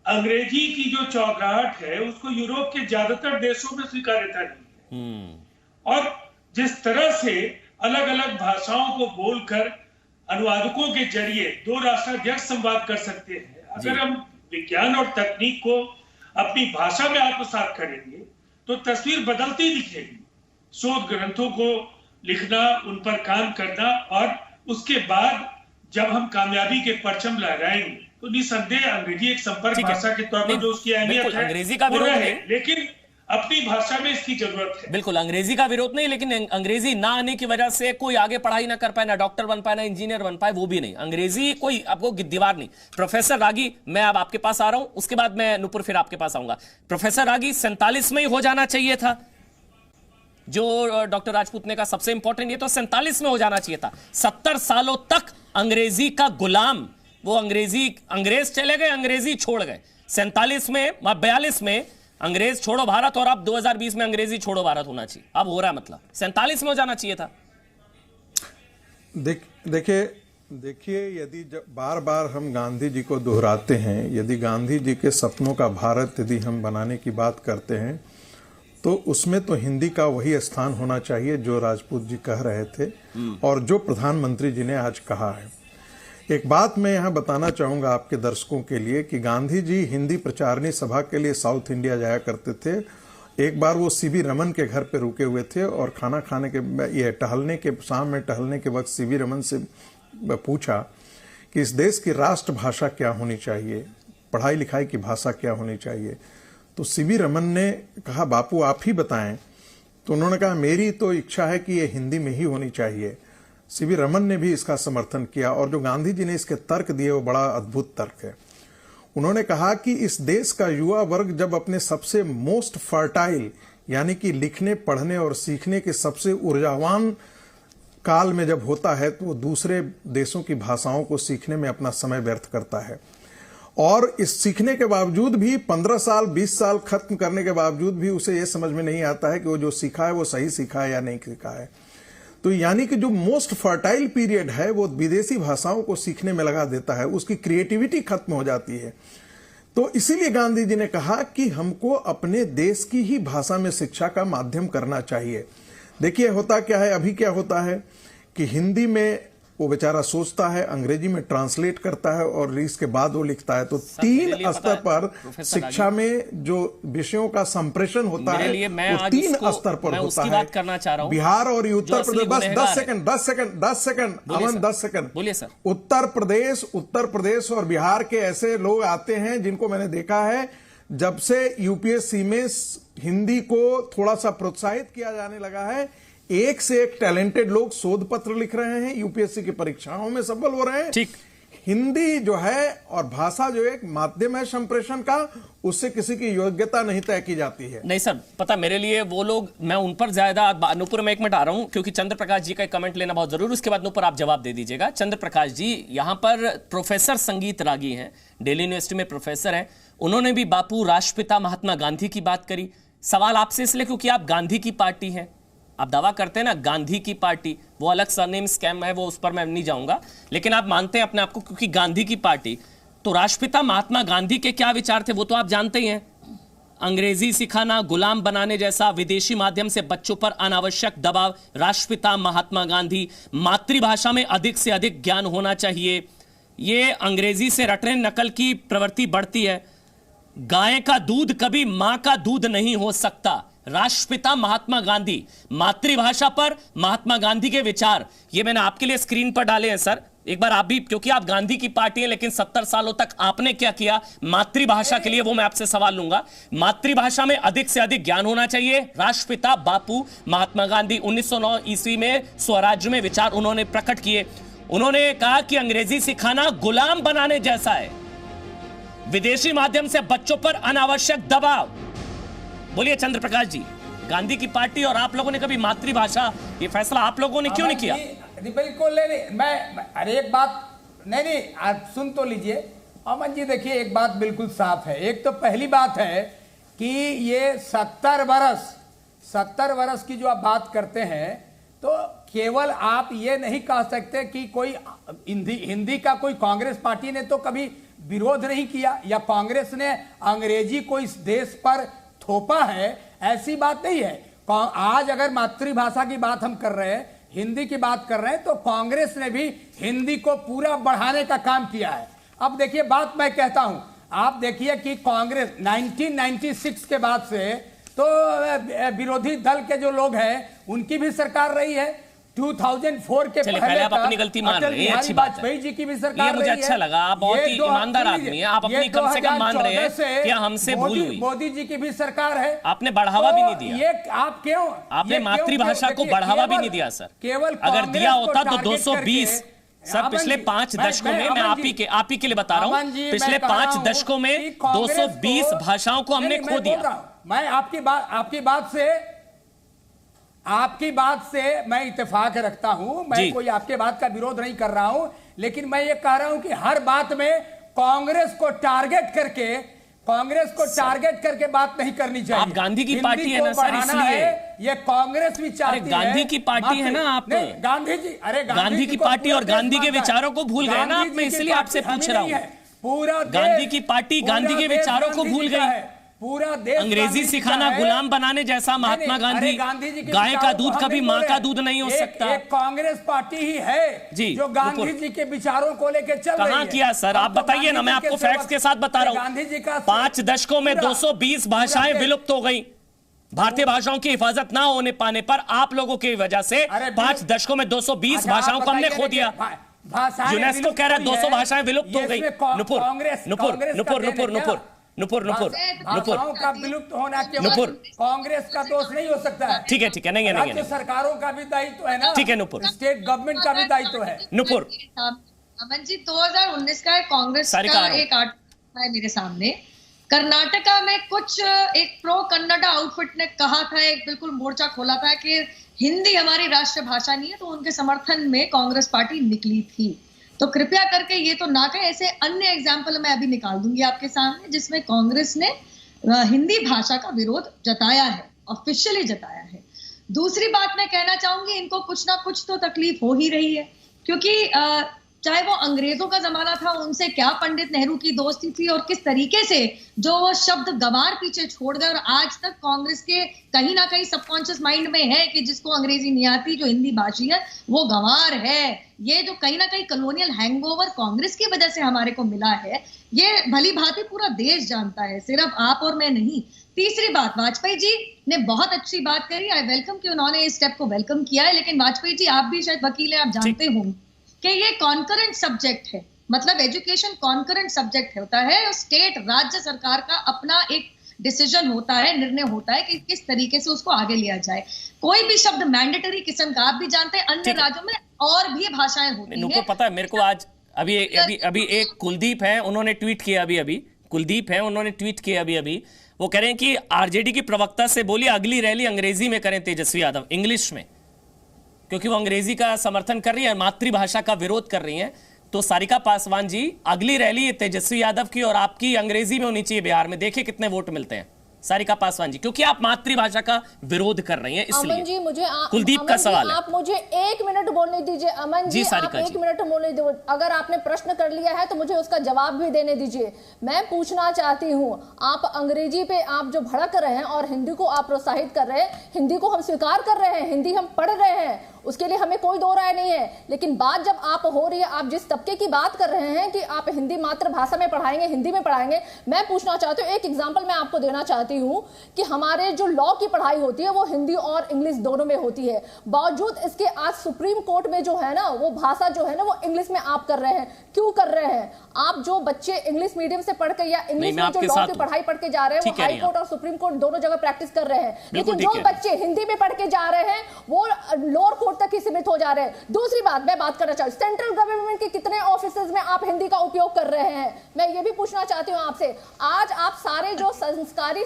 अंग्रेजी की जो चौगाहट है उसको यूरोप के ज्यादातर देशों में स्वीकार्यता नहीं है। और जिस तरह से अलग अलग भाषाओं को बोलकर अनुवादकों के जरिए दो राष्ट्राध्यक्ष संवाद कर सकते हैं, अगर हम विज्ञान और तकनीक को अपनी भाषा में आत्मसात करेंगे तो तस्वीर बदलती दिखेगी। शोध ग्रंथों को लिखना, उन पर काम करना, और उसके बाद जब हम कामयाबी के परचम लहराएंगे तो निसंदेह अंग्रेजी एक संपर्क भाषा के तौर पर जो उसकी अहमियत है, अंग्रेजी का विरोध नहीं, लेकिन अपनी भाषा में इसकी जरूरत है। बिल्कुल अंग्रेजी का विरोध नहीं, लेकिन अंग्रेजी ना आने की वजह से कोई आगे पढ़ाई ना कर पाए, ना डॉक्टर बन पाए, ना इंजीनियर बन पाए, वो भी नहीं। अंग्रेजी कोई आपको दीवार नहीं। प्रोफेसर रागी, मैं अब आपके पास आ रहा हूं, उसके बाद मैं नुपुर फिर आपके पास आऊंगा। प्रोफेसर रागी, 47 में ही हो जाना चाहिए था जो डॉक्टर राजपूत ने कहा सबसे इंपॉर्टेंट, ये तो 47 में हो जाना चाहिए था। 70 सालों तक अंग्रेजी का गुलाम, वो अंग्रेज चले गए, अंग्रेजी छोड़ गए। 47 में, 42 में अंग्रेज छोड़ो भारत, और अब 2020 में अंग्रेजी छोड़ो भारत होना चाहिए। अब हो रहा है, मतलब 47 में हो जाना चाहिए था। देखिए यदि जब बार बार हम गांधी जी को दोहराते हैं, यदि गांधी जी के सपनों का भारत यदि हम बनाने की बात करते हैं, तो उसमें तो हिंदी का वही स्थान होना चाहिए जो राजपूत जी कह रहे थे और जो प्रधानमंत्री जी ने आज कहा है। एक बात मैं यहाँ बताना चाहूंगा आपके दर्शकों के लिए कि गांधी जी हिंदी प्रचारणी सभा के लिए साउथ इंडिया जाया करते थे। एक बार वो सीवी रमन के घर पे रुके हुए थे और खाना खाने के शाम में टहलने के वक्त सीवी रमन से पूछा कि इस देश की राष्ट्रभाषा क्या होनी चाहिए, पढ़ाई लिखाई की भाषा क्या होनी चाहिए। तो सीवी रमन ने कहा बापू आप ही बताएं। तो उन्होंने कहा मेरी तो इच्छा है कि ये हिंदी में ही होनी चाहिए। सीवी रमन ने भी इसका समर्थन किया और जो गांधी जी ने इसके तर्क दिए वो बड़ा अद्भुत तर्क है। उन्होंने कहा कि इस देश का युवा वर्ग जब अपने सबसे मोस्ट फर्टाइल यानी कि लिखने पढ़ने और सीखने के सबसे ऊर्जावान काल में जब होता है तो वो दूसरे देशों की भाषाओं को सीखने में अपना समय व्यर्थ करता है। और इस सीखने के बावजूद भी 15 साल 20 साल खत्म करने के बावजूद भी उसे ये समझ में नहीं आता है कि वो जो सीखा है वो सही सीखा है या नहीं सीखा है। तो यानी कि जो मोस्ट फर्टाइल पीरियड है वो विदेशी भाषाओं को सीखने में लगा देता है, उसकी क्रिएटिविटी खत्म हो जाती है। तो इसीलिए गांधी जी ने कहा कि हमको अपने देश की ही भाषा में शिक्षा का माध्यम करना चाहिए। देखिए होता क्या है, अभी क्या होता है कि हिंदी में वो बेचारा सोचता है, अंग्रेजी में ट्रांसलेट करता है और इसके बाद वो लिखता है। तो 3 स्तर पर शिक्षा में जो विषयों का संप्रेषण होता है वो 3 स्तर पर होता है। बिहार और उत्तर प्रदेश, बस 10 सेकंड अमन 10 सेकंड बोलिए सर। उत्तर प्रदेश और बिहार के ऐसे लोग आते हैं जिनको मैंने देखा है जब से यूपीएससी में हिंदी को थोड़ा सा प्रोत्साहित किया जाने लगा है, एक से एक टैलेंटेड लोग शोध पत्र लिख रहे हैं, यूपीएससी की परीक्षाओं में सफल हो रहे हैं। ठीक, हिंदी जो है और भाषा जो एक माध्यम है संप्रेषण का, उससे किसी की योग्यता नहीं तय की जाती है। नहीं सर, पता मेरे लिए वो लोग, मैं उन पर ज्यादा नुपुर में 1 मिनट आ रहा हूं क्योंकि चंद्र प्रकाश जी का कमेंट लेना बहुत जरूरी, उसके बाद नुपुर आप जवाब दे दीजिएगा। चंद्र प्रकाश जी यहां पर प्रोफेसर संगीत रागी हैं, दिल्ली यूनिवर्सिटी में प्रोफेसर हैं, उन्होंने भी बापू राष्ट्रपिता महात्मा गांधी की बात करी। सवाल आपसे इसलिए क्योंकि आप गांधी की पार्टी हैं, आप दावा करते हैं ना गांधी की पार्टी, वो अलग सरनेम स्कैम है, वो उस पर मैं नहीं जाऊंगा, लेकिन आप मानते हैं अपने आप को क्योंकि गांधी की पार्टी। तो राष्ट्रपिता महात्मा गांधी के क्या विचार थे वो तो आप जानते ही हैं। अंग्रेजी सिखाना, गुलाम बनाने जैसा, विदेशी माध्यम से बच्चों पर अनावश्यक दबाव। राष्ट्रपिता महात्मा गांधी, मातृभाषा में अधिक से अधिक ज्ञान होना चाहिए। ये अंग्रेजी से रटने नकल की प्रवृत्ति बढ़ती है। गाय का दूध कभी मां का दूध नहीं हो सकता। राष्ट्रपिता महात्मा गांधी, मातृभाषा पर महात्मा गांधी के विचार, ये मैंने आपके लिए स्क्रीन पर डाले हैं सर, एक बार आप भी, क्योंकि आप गांधी की पार्टी हैं, लेकिन 70 सालों तक आपने क्या किया मातृभाषा के लिए, वो मैं आपसे सवाल लूंगा। मातृभाषा में अधिक से अधिक ज्ञान होना चाहिए। राष्ट्रपिता बापू महात्मा गांधी 1909 ईस्वी में स्वराज्य में विचार उन्होंने प्रकट किए। उन्होंने कहा कि अंग्रेजी सिखाना गुलाम बनाने जैसा है। विदेशी माध्यम से बच्चों पर अनावश्यक दबाव। बोलिए चंद्र प्रकाश जी, गांधी की पार्टी और आप लोगों ने कभी मातृभाषा, ये फैसला आप लोगों ने क्यों नहीं किया? बिल्कुल नहीं, मैं अरे एक बात नहीं आप सुन तो लीजिए अमन जी। देखिए एक बात बिल्कुल साफ है। एक तो पहली बात है कि ये 70 वर्ष की जो आप बात करते हैं, तो केवल आप ये नहीं कह सकते कि कोई हिंदी का कोई कांग्रेस पार्टी ने तो कभी विरोध नहीं किया, या कांग्रेस ने अंग्रेजी को इस देश पर थोपा है, ऐसी बात नहीं है। आज अगर मातृभाषा की बात हम कर रहे हैं, हिंदी की बात कर रहे हैं, तो कांग्रेस ने भी हिंदी को पूरा बढ़ाने का काम किया है। अब देखिए बात मैं कहता हूं, आप देखिए कि कांग्रेस 1996 के बाद से तो विरोधी दल के जो लोग हैं उनकी भी सरकार रही है। 2004 के पहले आप अपनी गलती मान रहे हैं, अच्छी बात है। वाजपेयी जी की भी सरकार ये मुझे अच्छा लगा, आप बहुत ही ईमानदार आदमी हैं, आप अपनी कम से कम मान रहे हैं कि हमसे भूल हुई। मोदी जी की भी सरकार है, आपने बढ़ावा भी नहीं दिया। ये आप क्यों, आपने मातृभाषा को बढ़ावा भी नहीं दिया सर। केवल अगर दिया होता तो 220 सर पिछले 5 दशकों में, मैं आप ही के लिए बता रहा हूं, पिछले 5 दशकों में 220 भाषाओं को हमने खो दिया। मैं आपकी बात से मैं इत्तेफाक रखता हूं, मैं कोई आपके बात का विरोध नहीं कर रहा हूं, लेकिन मैं ये कह रहा हूं कि हर बात में कांग्रेस को टारगेट करके बात नहीं करनी चाहिए। आप गांधी की पार्टी है ना सर, इसलिए ये कांग्रेस भी चाहती है। गांधी की पार्टी है ना आप, गांधी की पार्टी और गांधी के विचारों को भूल गए ना आप, मैं इसलिए आपसे पूछ रहा हूं। पूरा गांधी की पार्टी गांधी के विचारों को भूल गई। पूरा देश अंग्रेजी सिखाना गुलाम बनाने जैसा महात्मा गांधी, गाय का दूध कभी माँ का दूध नहीं हो सकता। एक कांग्रेस पार्टी ही है जी जो गांधी जी के विचारों को लेकर चल रही है। कहां किया सर, आप बताइए ना, मैं आपको फैक्ट्स के साथ बता रहा हूं। गांधी जी का 5 दशकों में 220 भाषाएं विलुप्त हो गई। भारतीय भाषाओं की हिफाजत ना होने पाने पर आप लोगों की वजह से 5 दशकों में 220 भाषाओं को हमने खो दिया। यूनेस्को कह रहा है 200 भाषाएं विलुप्त हो गई। नुपुर का विलुप्त होना केवल कांग्रेस का दोष नहीं हो सकता है। ठीक है, नहीं है, राज्य सरकारों का भी दायित्व है ना। ठीक है नुपुर, स्टेट गवर्नमेंट का भी दायित्व है। नुपुर अमन जी 2019 का कांग्रेस का एक आर्टिकल है मेरे सामने। कर्नाटका में कुछ एक प्रो कन्नडा आउटफिट ने कहा था, एक बिल्कुल मोर्चा खोला था कि हिंदी हमारी राष्ट्रभाषा नहीं है, तो उनके समर्थन में कांग्रेस पार्टी निकली थी। तो कृपया करके ये तो ना कहें। ऐसे अन्य एग्जाम्पल मैं अभी निकाल दूंगी आपके सामने जिसमें कांग्रेस ने हिंदी भाषा का विरोध जताया है, ऑफिशियली जताया है। दूसरी बात मैं कहना चाहूंगी, इनको कुछ ना कुछ तो तकलीफ हो ही रही है, क्योंकि चाहे वो अंग्रेजों का जमाना था, उनसे क्या पंडित नेहरू की दोस्ती थी और किस तरीके से जो वो शब्द गंवार पीछे छोड़ गए, और आज तक कांग्रेस के कहीं ना कहीं सबकॉन्शियस माइंड में है कि जिसको अंग्रेजी नहीं आती, जो हिंदी भाषी है वो गंवार है। ये जो कहीं ना कहीं कॉलोनियल हैंगओवर कांग्रेस की वजह से हमारे को मिला है, ये भली भांति पूरा देश जानता है, सिर्फ आप और मैं नहीं। तीसरी बात, वाजपेयी जी ने बहुत अच्छी बात करी, आई वेलकम कि उन्होंने इस स्टेप को वेलकम किया है, लेकिन वाजपेयी जी आप भी शायद वकील हैं, आप जानते होंगे कि ये कॉन्करेंट सब्जेक्ट है। मतलब एजुकेशन कॉन्करेंट सब्जेक्ट होता है, स्टेट राज्य सरकार का अपना एक डिसीजन होता है, निर्णय होता है कि किस तरीके से उसको आगे लिया जाए। कोई भी शब्द मैंडेटरी किस्म का, आप भी जानते हैं अन्य राज्यों में और भी भाषाएं होती हैं। पता है मेरे को, आज अभी एक कुलदीप है, उन्होंने ट्वीट किया अभी वो कह रहे हैं कि आरजेडी की प्रवक्ता से बोलिए अगली रैली अंग्रेजी में करें तेजस्वी यादव, इंग्लिश में, क्योंकि वो अंग्रेजी का समर्थन कर रही है, मातृभाषा का विरोध कर रही हैं। तो सारिका पासवान जी, अगली रैली तेजस्वी यादव की और आपकी अंग्रेजी में होनी चाहिए बिहार में, देखिए कितने वोट मिलते हैं। सारिका पासवान जी, क्योंकि आप मातृभाषा का विरोध कर रही हैं, इसलिए। अमन जी, मुझे कुलदीप का सवाल है, आप मुझे 1 मिनट बोलने दीजिए। अमन जी, आप 1 मिनट बोलने दीजिए। अगर आपने प्रश्न कर लिया है तो मुझे उसका जवाब भी देने दीजिए। मैं पूछना चाहती हूँ, आप अंग्रेजी पे आप जो भड़क रहे हैं और हिंदी को आप प्रोत्साहित कर रहे हैं, हिंदी को हम स्वीकार कर रहे हैं, हिंदी हम पढ़ रहे हैं, उसके लिए हमें कोई दो राय नहीं है। लेकिन बात जब आप हो रही है, आप जिस तबके की बात कर रहे हैं कि आप हिंदी मातृभाषा में पढ़ाएंगे, हिंदी में पढ़ाएंगे, मैं पूछना चाहती हूँ, एक एग्जांपल मैं आपको देना चाहती हूँ कि हमारे जो लॉ की पढ़ाई होती है वो हिंदी और इंग्लिश दोनों में होती है। बावजूद इसके आज सुप्रीम कोर्ट में जो है ना, वो भाषा जो है ना वो इंग्लिश में आप कर रहे हैं। क्यों कर रहे हैं? आप जो बच्चे इंग्लिश मीडियम से पढ़ के या इंग्लिश में जो लॉ की पढ़ाई पढ़ के जा रहे हैं, वो हाई कोर्ट और सुप्रीम कोर्ट दोनों जगह प्रैक्टिस कर रहे हैं। लेकिन जो बच्चे हिंदी में पढ़ के जा रहे हैं वो लोअर कोर्ट कोर्ट तक ही सीमित हो जा रहे हैं। दूसरी बात मैं बात करना चाहूँ, सेंट्रल गवर्नमेंट के कितने ऑफिसेज में आप हिंदी का उपयोग कर रहे हैं, मैं ये भी पूछना चाहती हूँ आपसे। आज आप सारे जो सरकारी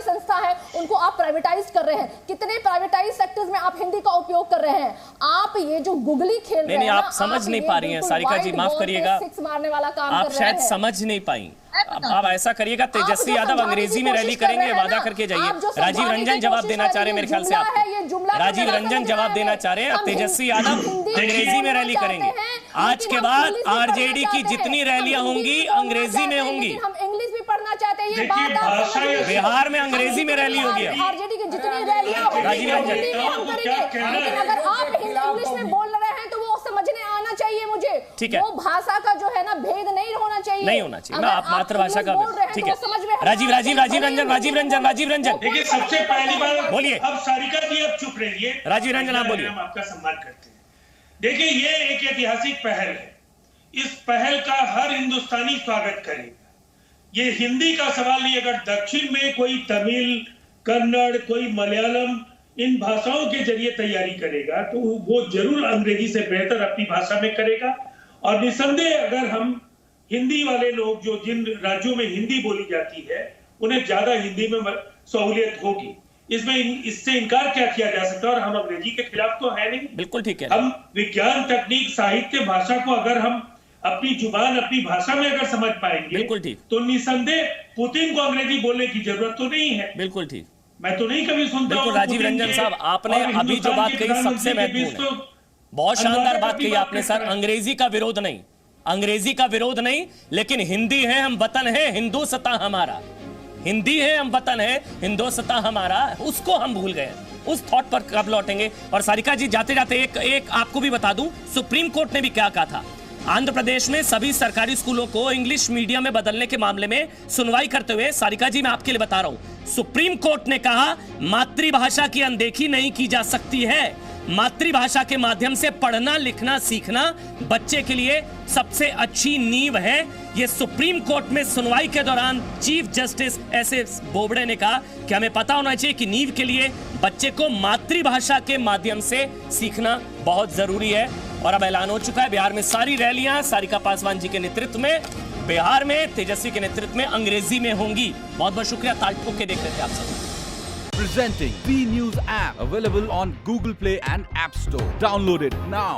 संस्था है उनको आप प्राइवेटाइज कर रहे हैं, कितने प्राइवेटाइज सेक्टर्स में आप हिंदी का उपयोग कर रहे हैं? आप ये जो गुगली खेल रहे हैं, आप समझ नहीं पा रही हैं सारिका जी, माफ करिएगा, मारने वाला काम आप शायद समझ नहीं पाई। अब ऐसा करिएगा, तेजस्वी यादव अंग्रेजी में रैली करेंगे, वादा करके जाइए। राजीव रंजन जवाब देना चाह रहे हैं मेरे ख्याल से आपको, राजीव रंजन जवाब देना चाह रहे हैं। अब तेजस्वी यादव अंग्रेजी में रैली करेंगे। आज के बाद आरजेडी की जितनी रैलियां होंगी अंग्रेजी में होंगी। हम इंग्लिश भी पढ़ना चाहते हैं, ये बात बिहार में अंग्रेजी में रैली होगी। आरजेडी की जितनी रैलियां होंगी राजीव रंजन, लेकिन अगर आप इंग्लिश में बोल रहे हैं तो वो समझने आना चाहिए मुझे। ठीक है, वो भाषा का जो है ना भेद नहीं होना चाहिए, नहीं होना चाहिए। आप मातृभाषा का, ठीक है। राजीव रंजन देखिए, सबसे पहली बात बोलिए। अब सारिका जी आप चुप रहिए। राजीव रंजन आप बोलिए। हम आपका सम्मान करते हैं। देखिए, ये एक ऐतिहासिक पहल है, इस पहल का हर हिंदुस्तानी स्वागत करेगा। ये हिंदी का सवाल नहीं, अगर दक्षिण में कोई तमिल, कन्नड़, कोई मलयालम इन भाषाओं के जरिए तैयारी करेगा तो वो जरूर अंग्रेजी से बेहतर अपनी भाषा में करेगा। और निसंदेह अगर हम हिंदी वाले लोग जो जिन राज्यों में हिंदी बोली जाती है उन्हें ज्यादा हिंदी में सहूलियत होगी, इसमें इससे इनकार क्या किया जा सकता है। और हम अंग्रेजी के खिलाफ तो है नहीं, बिल्कुल ठीक है। हम विज्ञान, तकनीक, साहित्य, भाषा को अगर हम अपनी जुबान, अपनी भाषा में अगर समझ पाएंगे, बिल्कुल ठीक, तो निसंदेह पुतिन को अंग्रेजी बोलने की जरूरत तो नहीं है। बिल्कुल ठीक, मैं तो नहीं कभी सुनता हूं। राजीव रंजन साहब, आपने अभी जो बात कही सबसे महत्वपूर्ण है, बहुत शानदार बात कही आपने सर। अंग्रेजी का विरोध नहीं, अंग्रेजी का विरोध नहीं, लेकिन हिंदी है हम वतन है, हिंदुस्ता हमारा। हिंदी है हम वतन है, हिंदुस्ता हमारा, उसको हम भूल गए। उस थॉट पर कब लौटेंगे? और सारिका जी जाते जाते एक आपको भी बता दूं, सुप्रीम कोर्ट ने भी क्या कहा था। आंध्र प्रदेश में सभी सरकारी स्कूलों को इंग्लिश मीडियम में बदलने के मामले में सुनवाई करते हुए सारिका जी मैं आपके लिए बता रहा हूं, सुप्रीम कोर्ट ने कहा मातृभाषा की अनदेखी नहीं की जा सकती है। मातृभाषा के माध्यम से पढ़ना, लिखना, सीखना बच्चे के लिए सबसे अच्छी नींव है। यह सुप्रीम कोर्ट में सुनवाई के दौरान चीफ जस्टिस एस.ए. बोबडे ने कहा कि हमें पता होना चाहिए कि नींव के लिए बच्चे को मातृभाषा के माध्यम से सीखना बहुत जरूरी है। और अब ऐलान हो चुका है, बिहार में सारी रैलियां सारिका पासवान जी के नेतृत्व में, बिहार में तेजस्वी के नेतृत्व में अंग्रेजी में होंगी। बहुत बहुत शुक्रिया, ताल ठोक के देख रहे थे आप सब। Presenting B News app, available on Google Play and App Store. Download it now.